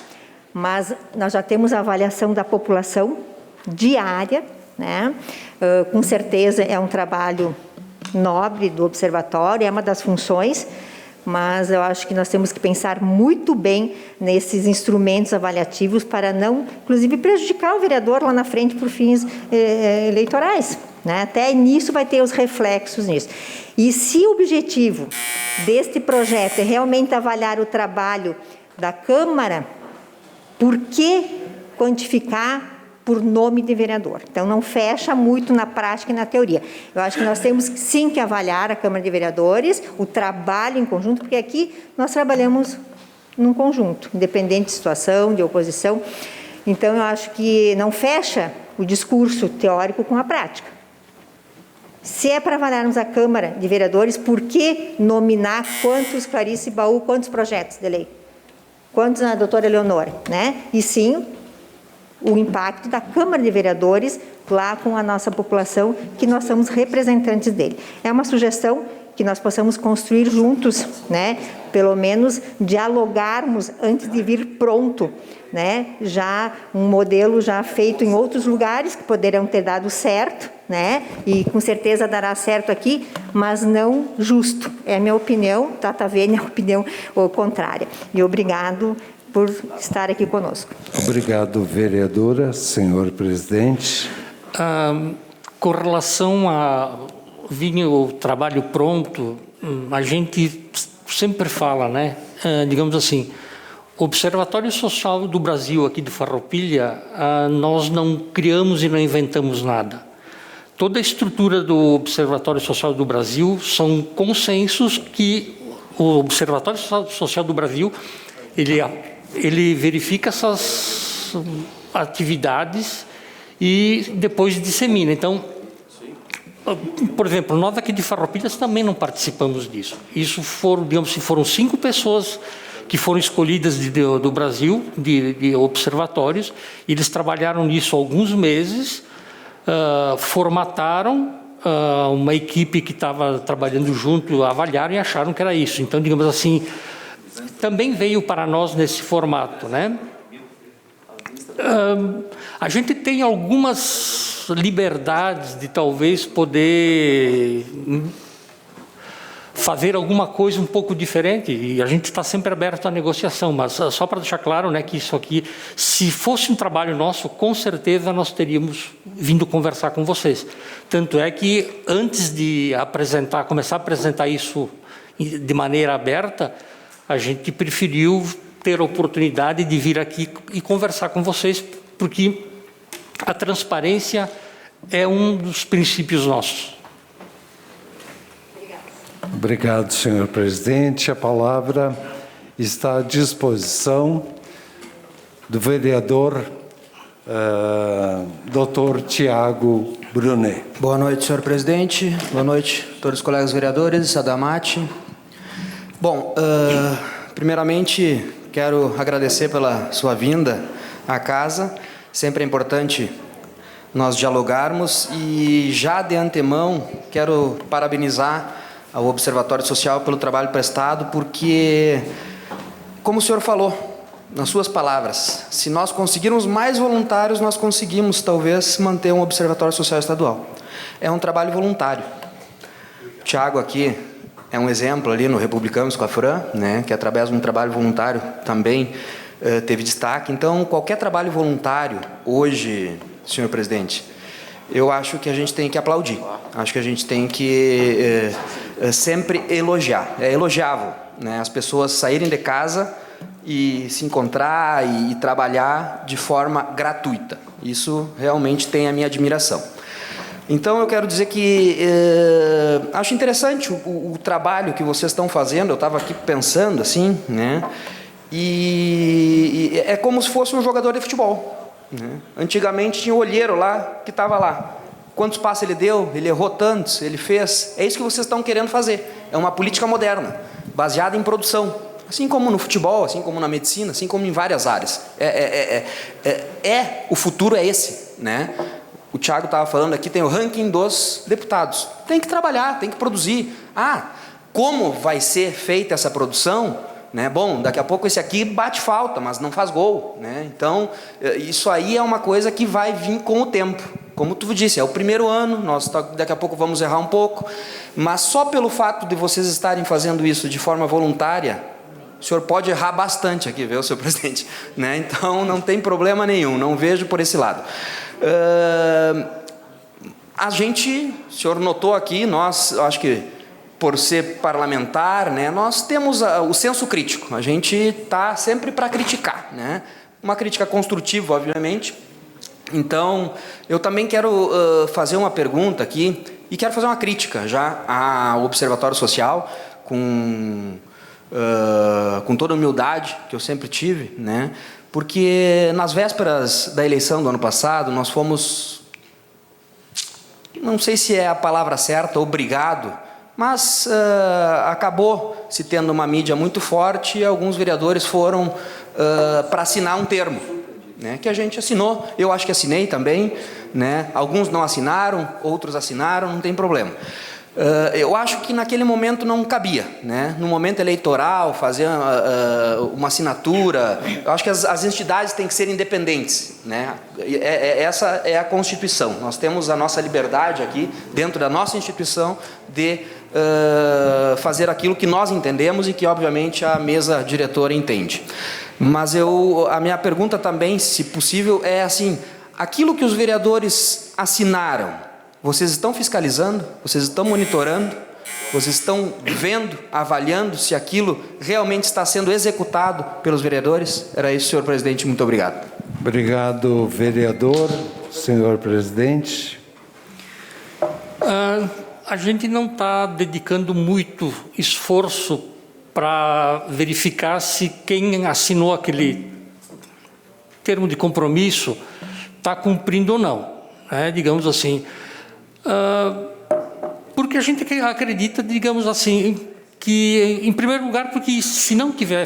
mas nós já temos a avaliação da população diária, né? Com certeza é um trabalho nobre do observatório, é uma das funções, mas eu acho que nós temos que pensar muito bem nesses instrumentos avaliativos para não, inclusive, prejudicar o vereador lá na frente por fins eleitorais, né? Até nisso vai ter os reflexos nisso. E se o objetivo deste projeto é realmente avaliar o trabalho da Câmara, por que quantificar por nome de vereador? Então, não fecha muito na prática e na teoria. Eu acho que nós temos sim que avaliar a Câmara de Vereadores, o trabalho em conjunto, porque aqui nós trabalhamos num conjunto, independente de situação, de oposição. Então, eu acho que não fecha o discurso teórico com a prática. Se é para avaliarmos a Câmara de Vereadores, por que nominar quantos Clarice Baú, quantos projetos de lei? Quantos a doutora Eleonora, né? E sim, o impacto da Câmara de Vereadores lá com a nossa população, que nós somos representantes dele. É uma sugestão que nós possamos construir juntos, né? Pelo menos dialogarmos antes de vir pronto, né? Já um modelo já feito em outros lugares que poderão ter dado certo, né? E com certeza dará certo aqui, mas não justo. É a minha opinião, Tata Vênia, a opinião contrária. E obrigado por estar aqui conosco. Obrigado, vereadora. Senhor presidente. Com relação a vir o trabalho pronto, a gente sempre fala, né? Digamos assim, o Observatório Social do Brasil, aqui de Farroupilha, nós não criamos e não inventamos nada. Toda a estrutura do Observatório Social do Brasil são consensos que o Observatório Social do Brasil, ele verifica essas atividades e depois dissemina. Então, por exemplo, nós aqui de Farroupilha também não participamos disso. Isso foram, digamos, foram 5 pessoas que foram escolhidas do Brasil, de observatórios, e eles trabalharam nisso alguns meses, formataram uma equipe que estava trabalhando junto, avaliaram e acharam que era isso. Então, digamos assim, também veio para nós nesse formato, né? A gente tem algumas liberdades de talvez poder fazer alguma coisa um pouco diferente, e a gente está sempre aberto à negociação, mas só para deixar claro, né, que isso aqui, se fosse um trabalho nosso, com certeza nós teríamos vindo conversar com vocês. Tanto é que antes de começar a apresentar isso de maneira aberta, a gente preferiu ter a oportunidade de vir aqui e conversar com vocês, porque a transparência é um dos princípios nossos. Obrigado, senhor presidente. A palavra está à disposição do vereador Dr. Tiago Brunet. Boa noite, senhor presidente. Boa noite a todos os colegas vereadores, Sadamati. Bom, primeiramente, quero agradecer pela sua vinda à casa. Sempre é importante nós dialogarmos e, já de antemão, quero parabenizar ao Observatório Social pelo trabalho prestado, porque, como o senhor falou, nas suas palavras, se nós conseguirmos mais voluntários, nós conseguimos, talvez, manter um Observatório Social Estadual. É um trabalho voluntário. O Tiago aqui é um exemplo ali no Republicanos com a Fran, né, que através de um trabalho voluntário também teve destaque. Então, qualquer trabalho voluntário, hoje, senhor presidente, eu acho que a gente tem que aplaudir. Acho que a gente tem que sempre elogiar. É elogiável, né, as pessoas saírem de casa e se encontrar e trabalhar de forma gratuita. Isso realmente tem a minha admiração. Então, eu quero dizer que acho interessante o trabalho que vocês estão fazendo. Eu estava aqui pensando assim, né? E é como se fosse um jogador de futebol, né? Antigamente tinha o olheiro lá, que estava lá. Quantos passos ele deu? Ele errou tantos, ele fez. É isso que vocês estão querendo fazer. É uma política moderna, baseada em produção. Assim como no futebol, assim como na medicina, assim como em várias áreas. O futuro é esse, né? O Tiago estava falando aqui, tem o ranking dos deputados. Tem que trabalhar, tem que produzir. Como vai ser feita essa produção? Né? Bom, daqui a pouco esse aqui bate falta, mas não faz gol, né? Então, isso aí é uma coisa que vai vir com o tempo. Como tu disse, é o primeiro ano, nós daqui a pouco vamos errar um pouco, mas só pelo fato de vocês estarem fazendo isso de forma voluntária, o senhor pode errar bastante aqui, viu, senhor presidente? Né? Então, não tem problema nenhum, não vejo por esse lado. A gente, o senhor notou aqui, nós, acho que por ser parlamentar, né, nós temos o senso crítico, a gente está sempre para criticar, né? Uma crítica construtiva, obviamente. Então, eu também quero fazer uma pergunta aqui, e quero fazer uma crítica já ao Observatório Social, com toda a humildade que eu sempre tive, né? Porque nas vésperas da eleição do ano passado, nós fomos, não sei se é a palavra certa, obrigado, mas acabou se tendo uma mídia muito forte e alguns vereadores foram para assinar um termo, né, que a gente assinou. Eu acho que assinei também, né? Alguns não assinaram, outros assinaram, não tem problema. Eu acho que naquele momento não cabia, né? No momento eleitoral, fazer uma assinatura. Eu acho que as entidades têm que ser independentes, né? Essa é a Constituição. Nós temos a nossa liberdade aqui, dentro da nossa instituição, de fazer aquilo que nós entendemos e que, obviamente, a mesa diretora entende. Mas a minha pergunta também, se possível, é assim: aquilo que os vereadores assinaram, vocês estão fiscalizando? Vocês estão monitorando? Vocês estão vendo, avaliando se aquilo realmente está sendo executado pelos vereadores? Era isso, senhor presidente. Muito obrigado. Obrigado, vereador. Senhor presidente. A gente não está dedicando muito esforço para verificar se quem assinou aquele termo de compromisso está cumprindo ou não, né? Digamos assim. Porque a gente acredita, digamos assim, que, em primeiro lugar, porque se não tiver,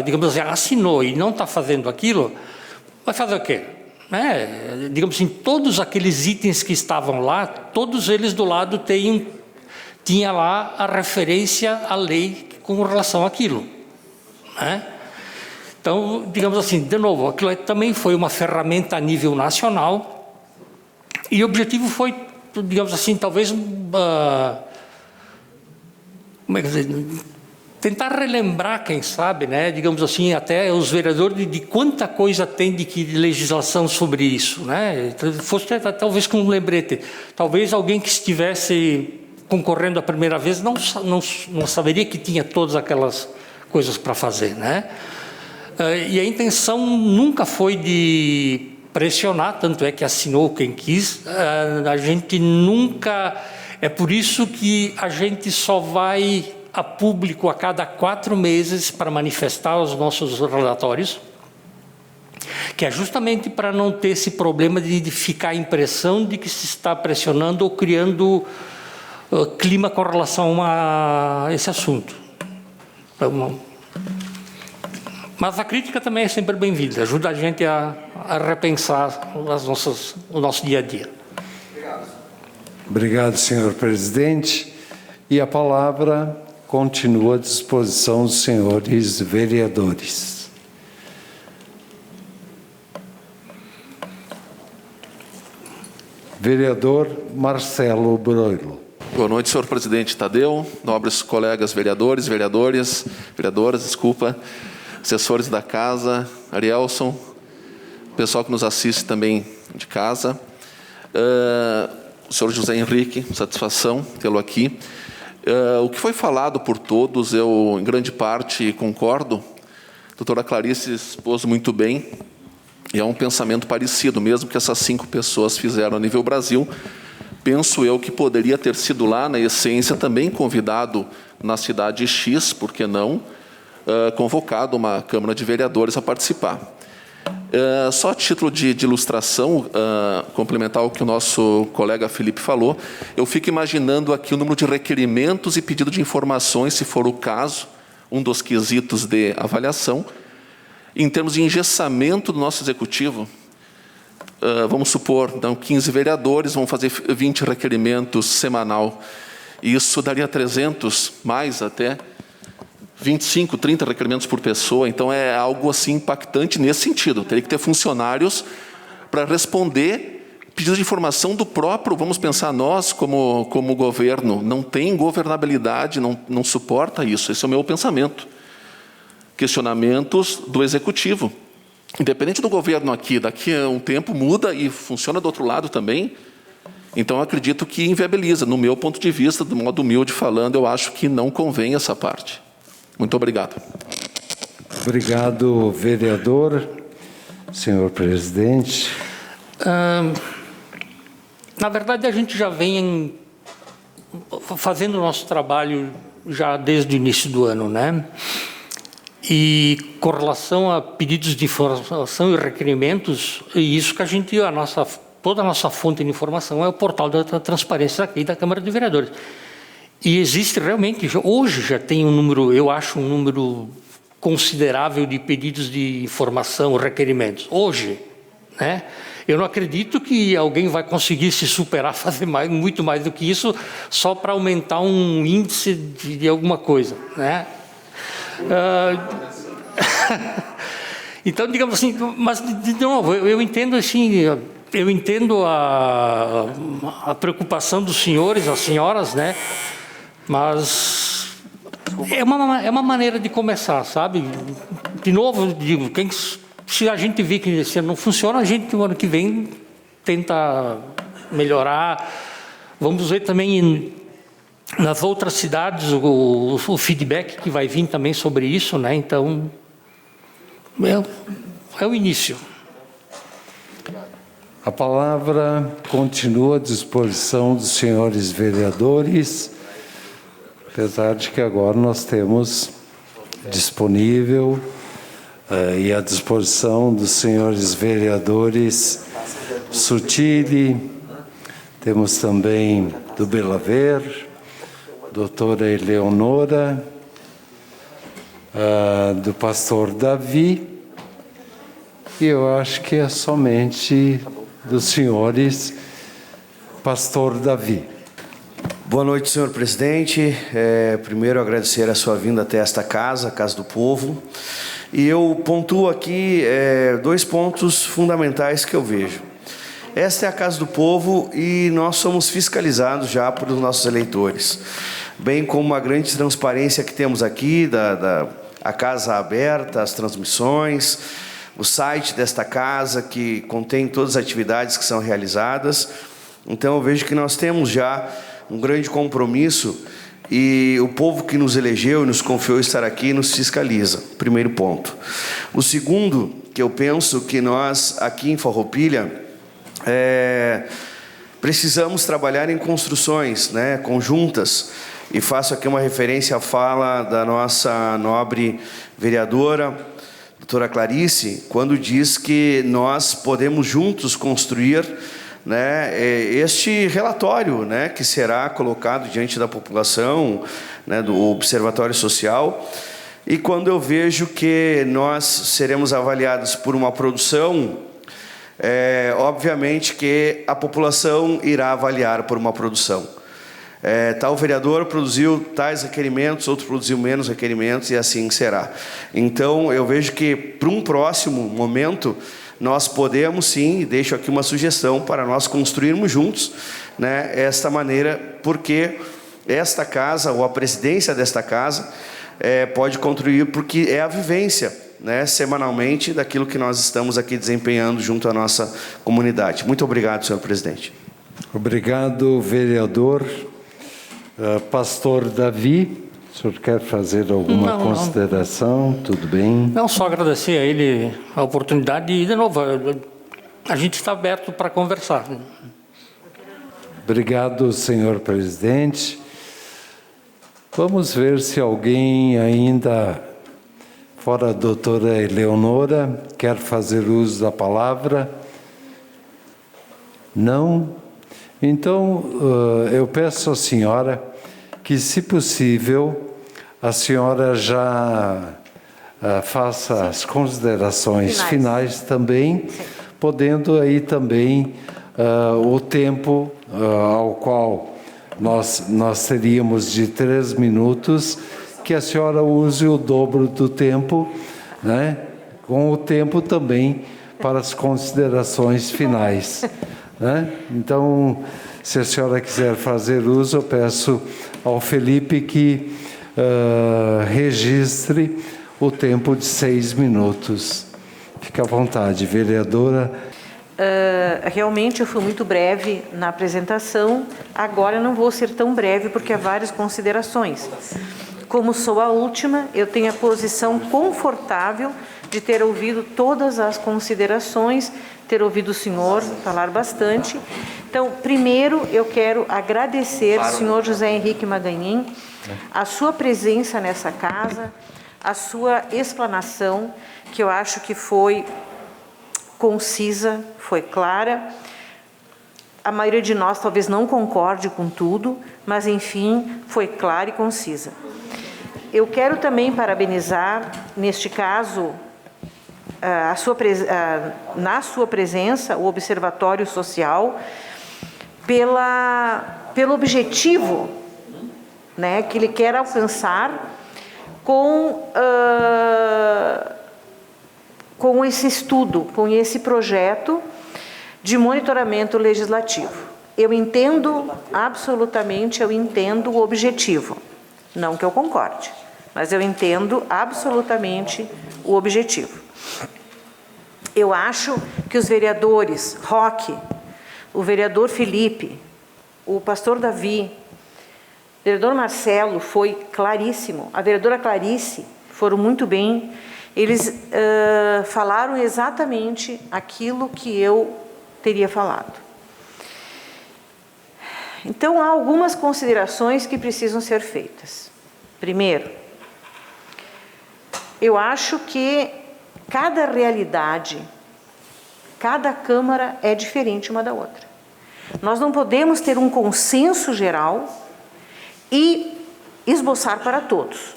digamos assim, assinou e não está fazendo aquilo, vai fazer o quê? Digamos assim, todos aqueles itens que estavam lá, todos eles do lado tinha lá a referência à lei com relação àquilo, né? Então, digamos assim, de novo, aquilo também foi uma ferramenta a nível nacional e o objetivo foi, digamos assim, talvez como é que dizer, tentar relembrar, quem sabe, né, digamos assim, até os vereadores de quanta coisa tem de legislação sobre isso, né? Fosse talvez com um lembrete, talvez alguém que estivesse concorrendo a primeira vez não saberia que tinha todas aquelas coisas para fazer, né? E a intenção nunca foi de pressionar, tanto é que assinou quem quis. A gente nunca... É por isso que a gente só vai a público a cada 4 meses para manifestar os nossos relatórios, que é justamente para não ter esse problema de ficar a impressão de que se está pressionando ou criando clima com relação a esse assunto. Mas a crítica também é sempre bem-vinda, ajuda a gente a repensar o nosso dia a dia. Obrigado, senhor presidente. E a palavra continua à disposição dos senhores vereadores. Vereador Marcelo Broilo. Boa noite, senhor presidente Tadeu, nobres colegas vereadores, vereadoras, assessores da casa, Arielson, pessoal que nos assiste também de casa, o senhor José Henrique, satisfação tê-lo aqui. O que foi falado por todos, eu em grande parte concordo. A doutora Clarice expôs muito bem, e é um pensamento parecido, mesmo que essas 5 pessoas fizeram a nível Brasil. Penso eu que poderia ter sido lá, na essência, também convidado na cidade X, por que não, convocado uma Câmara de Vereadores a participar. Só a título de ilustração, complementar o que o nosso colega Felipe falou, eu fico imaginando aqui o número de requerimentos e pedido de informações, se for o caso, um dos quesitos de avaliação, em termos de engessamento do nosso executivo. Vamos supor, então, 15 vereadores vão fazer 20 requerimentos semanal. Isso daria 300, mais até, 25, 30 requerimentos por pessoa. Então, é algo assim impactante nesse sentido. Teria que ter funcionários para responder pedidos de informação do próprio, vamos pensar nós, como governo, não tem governabilidade, não suporta isso. Esse é o meu pensamento. Questionamentos do executivo. Independente do governo aqui, daqui a um tempo muda e funciona do outro lado também. Então, eu acredito que inviabiliza. No meu ponto de vista, do modo humilde falando, eu acho que não convém essa parte. Muito obrigado. Obrigado, vereador. Senhor presidente. Na verdade, a gente já vem fazendo o nosso trabalho já desde o início do ano, né? E com relação a pedidos de informação e requerimentos, e isso que a gente, toda a nossa fonte de informação é o portal da transparência aqui da Câmara de Vereadores. E existe realmente, hoje já tem um número, eu acho um número considerável de pedidos de informação, requerimentos. Hoje, né? Eu não acredito que alguém vai conseguir se superar, fazer muito mais do que isso, só para aumentar um índice de alguma coisa, né? Então, digamos assim, mas de novo, eu entendo assim, eu entendo a preocupação dos senhores, as senhoras, né? Mas é uma maneira de começar, sabe? De novo, digo, se a gente vê que esse ano não funciona, a gente no ano que vem tenta melhorar. Vamos ver também nas outras cidades o feedback que vai vir também sobre isso, né? Então, é o início. A palavra continua à disposição dos senhores vereadores, apesar de que agora nós temos disponível e à disposição dos senhores vereadores Sutili, temos também do Belaver, doutora Eleonora, do pastor Davi, e eu acho que é somente dos senhores pastor Davi. Boa noite, senhor presidente. Primeiro, agradecer a sua vinda até esta casa, a Casa do Povo. E eu pontuo aqui 2 pontos fundamentais que eu vejo. Esta é a Casa do Povo e nós somos fiscalizados já por os nossos eleitores. Bem como a grande transparência que temos aqui, a casa aberta, as transmissões, o site desta casa que contém todas as atividades que são realizadas. Então eu vejo que nós temos já um grande compromisso e o povo que nos elegeu e nos confiou estar aqui nos fiscaliza. Primeiro ponto. O segundo, que eu penso que nós aqui em Farroupilha precisamos trabalhar em construções, né, conjuntas, e faço aqui uma referência à fala da nossa nobre vereadora, doutora Clarice, quando diz que nós podemos juntos construir, né, este relatório, né, que será colocado diante da população, né, do Observatório Social. E quando eu vejo que nós seremos avaliados por uma produção, obviamente que a população irá avaliar por uma produção. Tal vereador produziu tais requerimentos, outro produziu menos requerimentos, e assim será. Então, eu vejo que, para um próximo momento, nós podemos sim, e deixo aqui uma sugestão para nós construirmos juntos, né, esta maneira, porque esta casa, ou a presidência desta casa, pode contribuir, porque é a vivência, né, semanalmente, daquilo que nós estamos aqui desempenhando junto à nossa comunidade. Muito obrigado, senhor presidente. Obrigado, vereador. Pastor Davi, o senhor quer fazer alguma consideração? Não. Tudo bem? Não, só agradecer a ele a oportunidade e, de novo, a gente está aberto para conversar. Obrigado, senhor presidente. Vamos ver se alguém ainda, fora a doutora Eleonora, quer fazer uso da palavra. Não? Então, eu peço à senhora que, se possível, a senhora já faça as considerações finais também, podendo aí também o tempo ao qual nós teríamos de 3 minutos, que a senhora use o dobro do tempo, né, com o tempo também para as considerações finais. Né? Então, se a senhora quiser fazer uso, eu peço ao Felipe que registre o tempo de 6 minutos. Fique à vontade, vereadora. Realmente eu fui muito breve na apresentação, agora eu não vou ser tão breve porque há várias considerações. Como sou a última, eu tenho a posição confortável de ter ouvido todas as considerações, ter ouvido o senhor falar bastante. Então, primeiro, eu quero agradecer ao senhor José Henrique Maganhim a sua presença nessa casa, a sua explanação, que eu acho que foi concisa, foi clara. A maioria de nós talvez não concorde com tudo, mas, enfim, foi clara e concisa. Eu quero também parabenizar, neste caso, na sua presença, o Observatório Social, pelo objetivo, né, que ele quer alcançar com esse estudo, com esse projeto de monitoramento legislativo. Eu entendo, absolutamente, eu entendo o objetivo. Não que eu concorde, mas eu entendo absolutamente o objetivo. Eu acho que os vereadores Roque, o vereador Felipe, o pastor Davi, o vereador Marcelo foi claríssimo, a vereadora Clarice foram muito bem, eles falaram exatamente aquilo que eu teria falado. Então, há algumas considerações que precisam ser feitas. Primeiro, eu acho que cada realidade, cada Câmara é diferente uma da outra. Nós não podemos ter um consenso geral e esboçar para todos.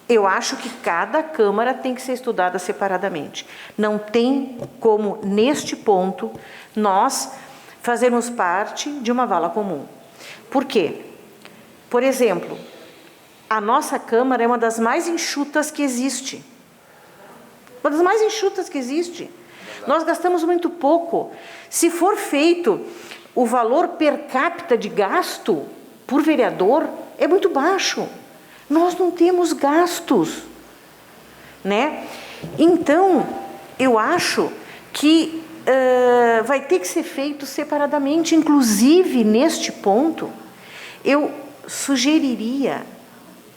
Eu acho que cada Câmara tem que ser estudada separadamente. Não tem como, neste ponto, nós fazermos parte de uma vala comum. Por quê? Por exemplo, a nossa Câmara é uma das mais enxutas que existe. Uma das mais enxutas que existe. Nós gastamos muito pouco. Se for feito, o valor per capita de gasto por vereador é muito baixo. Nós não temos gastos, né? Então, eu acho que vai ter que ser feito separadamente. Inclusive, neste ponto, eu sugeriria,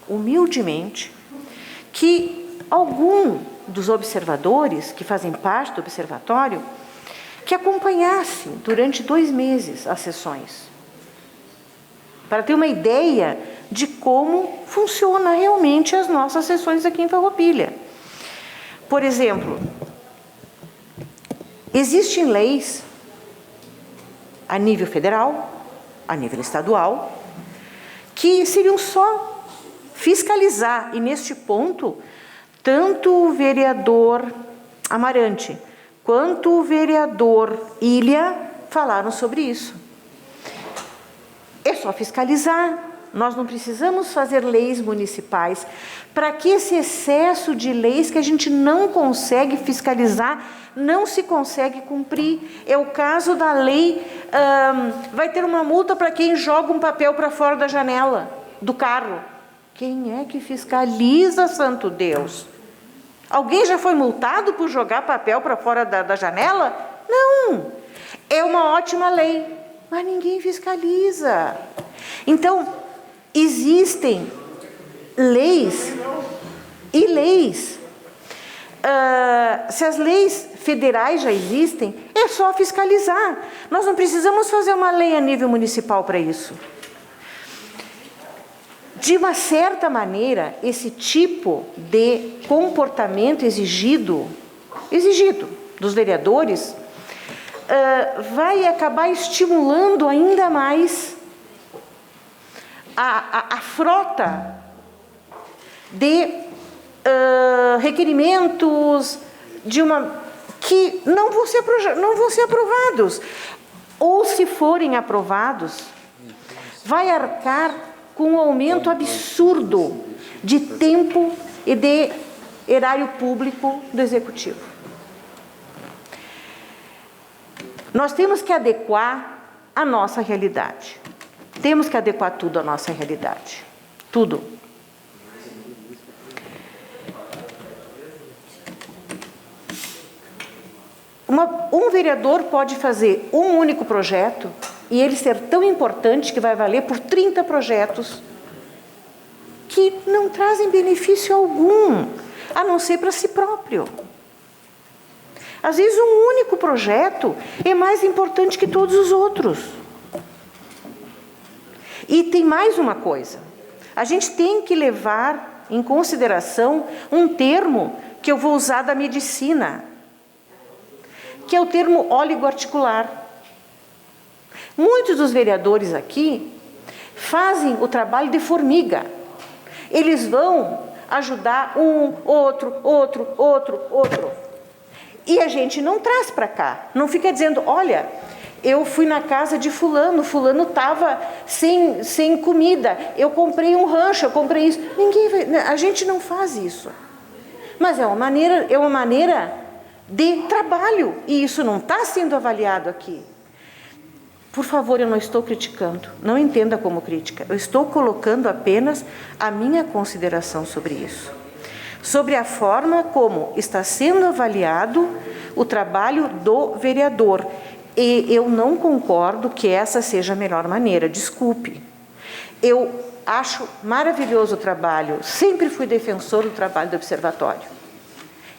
humildemente, que algum dos observadores que fazem parte do observatório que acompanhasse durante 2 meses as sessões, para ter uma ideia de como funciona realmente as nossas sessões aqui em Farroupilha. Por exemplo, existem leis a nível federal, a nível estadual, que seriam só fiscalizar, e neste ponto, tanto o vereador Amarante quanto o vereador Ilha falaram sobre isso. É só fiscalizar. Nós não precisamos fazer leis municipais. Para que esse excesso de leis que a gente não consegue fiscalizar, não se consegue cumprir? É o caso da lei, vai ter uma multa para quem joga um papel para fora da janela do carro. Quem é que fiscaliza, santo Deus? Alguém já foi multado por jogar papel para fora da janela? Não! É uma ótima lei, mas ninguém fiscaliza. Então, existem leis e leis. Se as leis federais já existem, é só fiscalizar. Nós não precisamos fazer uma lei a nível municipal para isso. De uma certa maneira, esse tipo de comportamento exigido dos vereadores vai acabar estimulando ainda mais a frota de requerimentos que não vão ser aprovados. Ou, se forem aprovados, vai arcar com um aumento absurdo de tempo e de erário público do Executivo. Nós temos que adequar a nossa realidade. Temos que adequar tudo à nossa realidade. Tudo. Um vereador pode fazer um único projeto e ele ser tão importante que vai valer por 30 projetos que não trazem benefício algum, a não ser para si próprio. Às vezes, um único projeto é mais importante que todos os outros. E tem mais uma coisa. A gente tem que levar em consideração um termo que eu vou usar da medicina, que é o termo oligoarticular. Muitos dos vereadores aqui fazem o trabalho de formiga. Eles vão ajudar um, outro. E a gente não traz para cá. Não fica dizendo, olha, eu fui na casa de fulano estava sem comida, eu comprei um rancho, eu comprei isso. A gente não faz isso. Mas é uma maneira de trabalho, e isso não está sendo avaliado aqui. Por favor, eu não estou criticando, não entenda como crítica, eu estou colocando apenas a minha consideração sobre isso. Sobre a forma como está sendo avaliado o trabalho do vereador. E eu não concordo que essa seja a melhor maneira, desculpe. Eu acho maravilhoso o trabalho, sempre fui defensor do trabalho do observatório.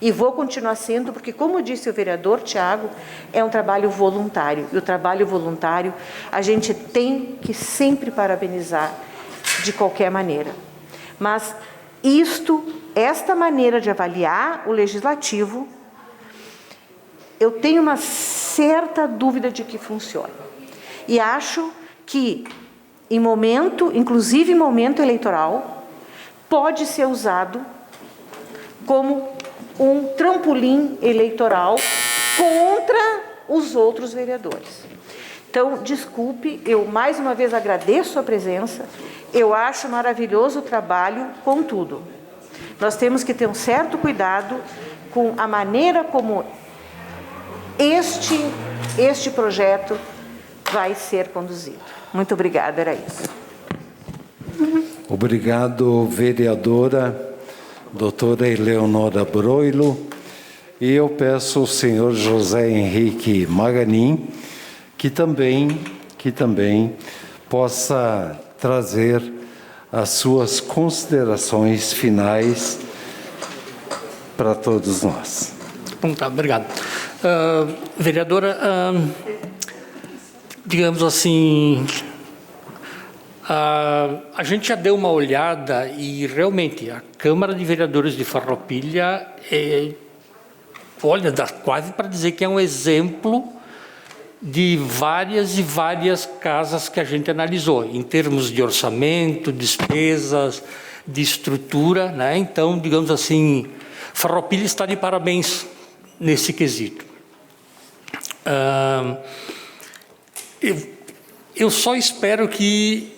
E vou continuar sendo, porque, como disse o vereador Tiago, é um trabalho voluntário. E o trabalho voluntário a gente tem que sempre parabenizar de qualquer maneira. Mas esta maneira de avaliar o legislativo, eu tenho uma certa dúvida de que funciona. E acho que, inclusive em momento eleitoral, pode ser usado como um trampolim eleitoral contra os outros vereadores. Então, desculpe, eu mais uma vez agradeço a presença, eu acho maravilhoso o trabalho, contudo, nós temos que ter um certo cuidado com a maneira como este projeto vai ser conduzido. Muito obrigada, era isso. Obrigado, vereadora doutora Eleonora Broilo, e eu peço ao senhor José Henrique Maganin que também possa trazer as suas considerações finais para todos nós. Bom, tá, obrigado. Vereadora, digamos assim, a gente já deu uma olhada e realmente a Câmara de Vereadores de Farroupilha olha, dá quase para dizer que é um exemplo de várias e várias casas que a gente analisou, em termos de orçamento, despesas, de estrutura, né? Então, digamos assim, Farroupilha está de parabéns nesse quesito. Eu só espero que,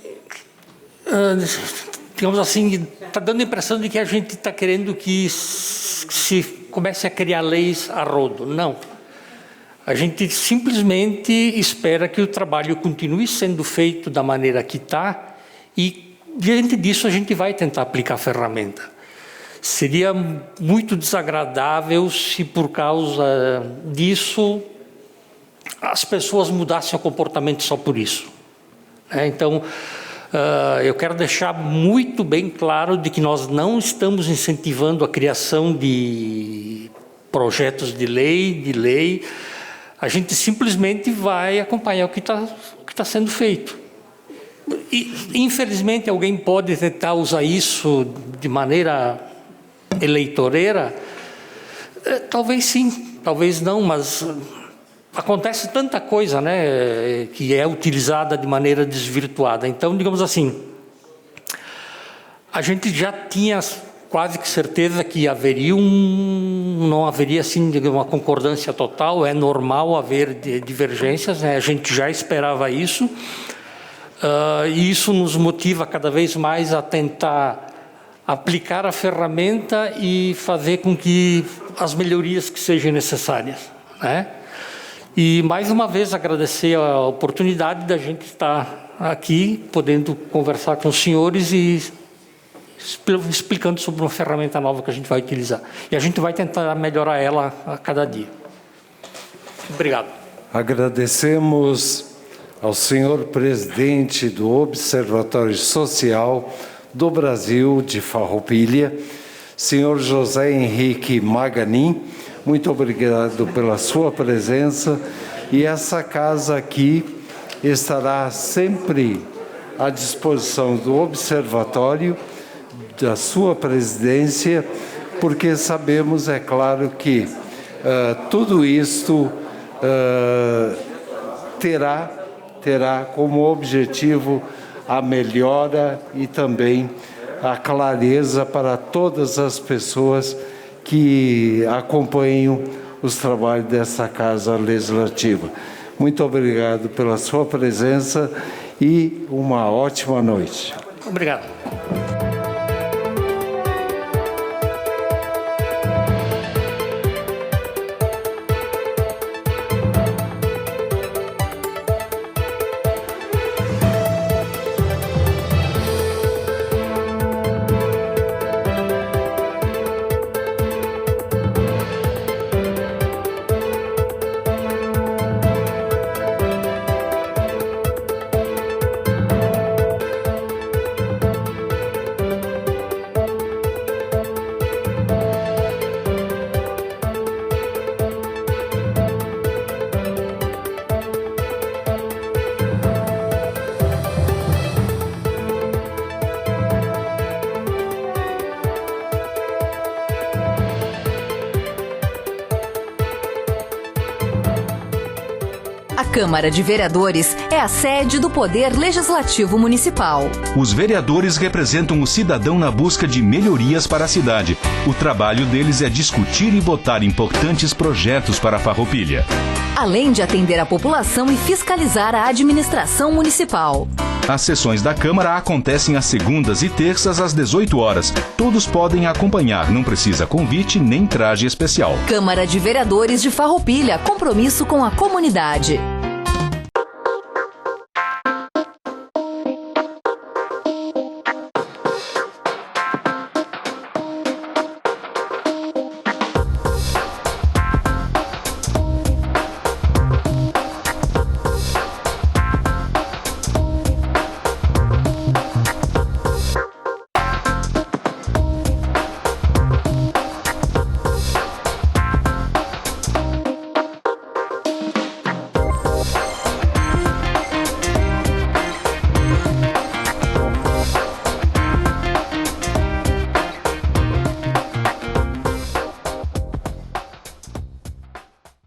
digamos assim, está dando a impressão de que a gente está querendo que se comece a criar leis a rodo. Não. A gente simplesmente espera que o trabalho continue sendo feito da maneira que está e, diante disso, a gente vai tentar aplicar a ferramenta. Seria muito desagradável se, por causa disso, as pessoas mudassem o comportamento só por isso. Então, eu quero deixar muito bem claro de que nós não estamos incentivando a criação de projetos de lei. A gente simplesmente vai acompanhar o que está sendo feito. E, infelizmente, alguém pode tentar usar isso de maneira eleitoreira? Talvez sim, talvez não, mas acontece tanta coisa, né, que é utilizada de maneira desvirtuada. Então, digamos assim, a gente já tinha quase que certeza que não haveria assim uma concordância total, é normal haver divergências, né? A gente já esperava isso, e isso nos motiva cada vez mais a tentar aplicar a ferramenta e fazer com que as melhorias que sejam necessárias, né? E, mais uma vez, agradecer a oportunidade da gente estar aqui, podendo conversar com os senhores e explicando sobre uma ferramenta nova que a gente vai utilizar. E a gente vai tentar melhorar ela a cada dia. Obrigado. Agradecemos ao senhor presidente do Observatório Social do Brasil de Farroupilha, senhor José Henrique Maganin. Muito obrigado pela sua presença, e essa casa aqui estará sempre à disposição do Observatório, da sua presidência, porque sabemos, é claro, que tudo isto terá como objetivo a melhora e também a clareza para todas as pessoas que acompanham os trabalhos dessa Casa Legislativa. Muito obrigado pela sua presença e uma ótima noite. Obrigado. A Câmara de Vereadores é a sede do Poder Legislativo Municipal. Os vereadores representam o cidadão na busca de melhorias para a cidade. O trabalho deles é discutir e votar importantes projetos para a Farroupilha. Além de atender a população e fiscalizar a administração municipal. As sessões da Câmara acontecem às segundas e terças às 18 horas. Todos podem acompanhar, não precisa convite nem traje especial. Câmara de Vereadores de Farroupilha, compromisso com a comunidade.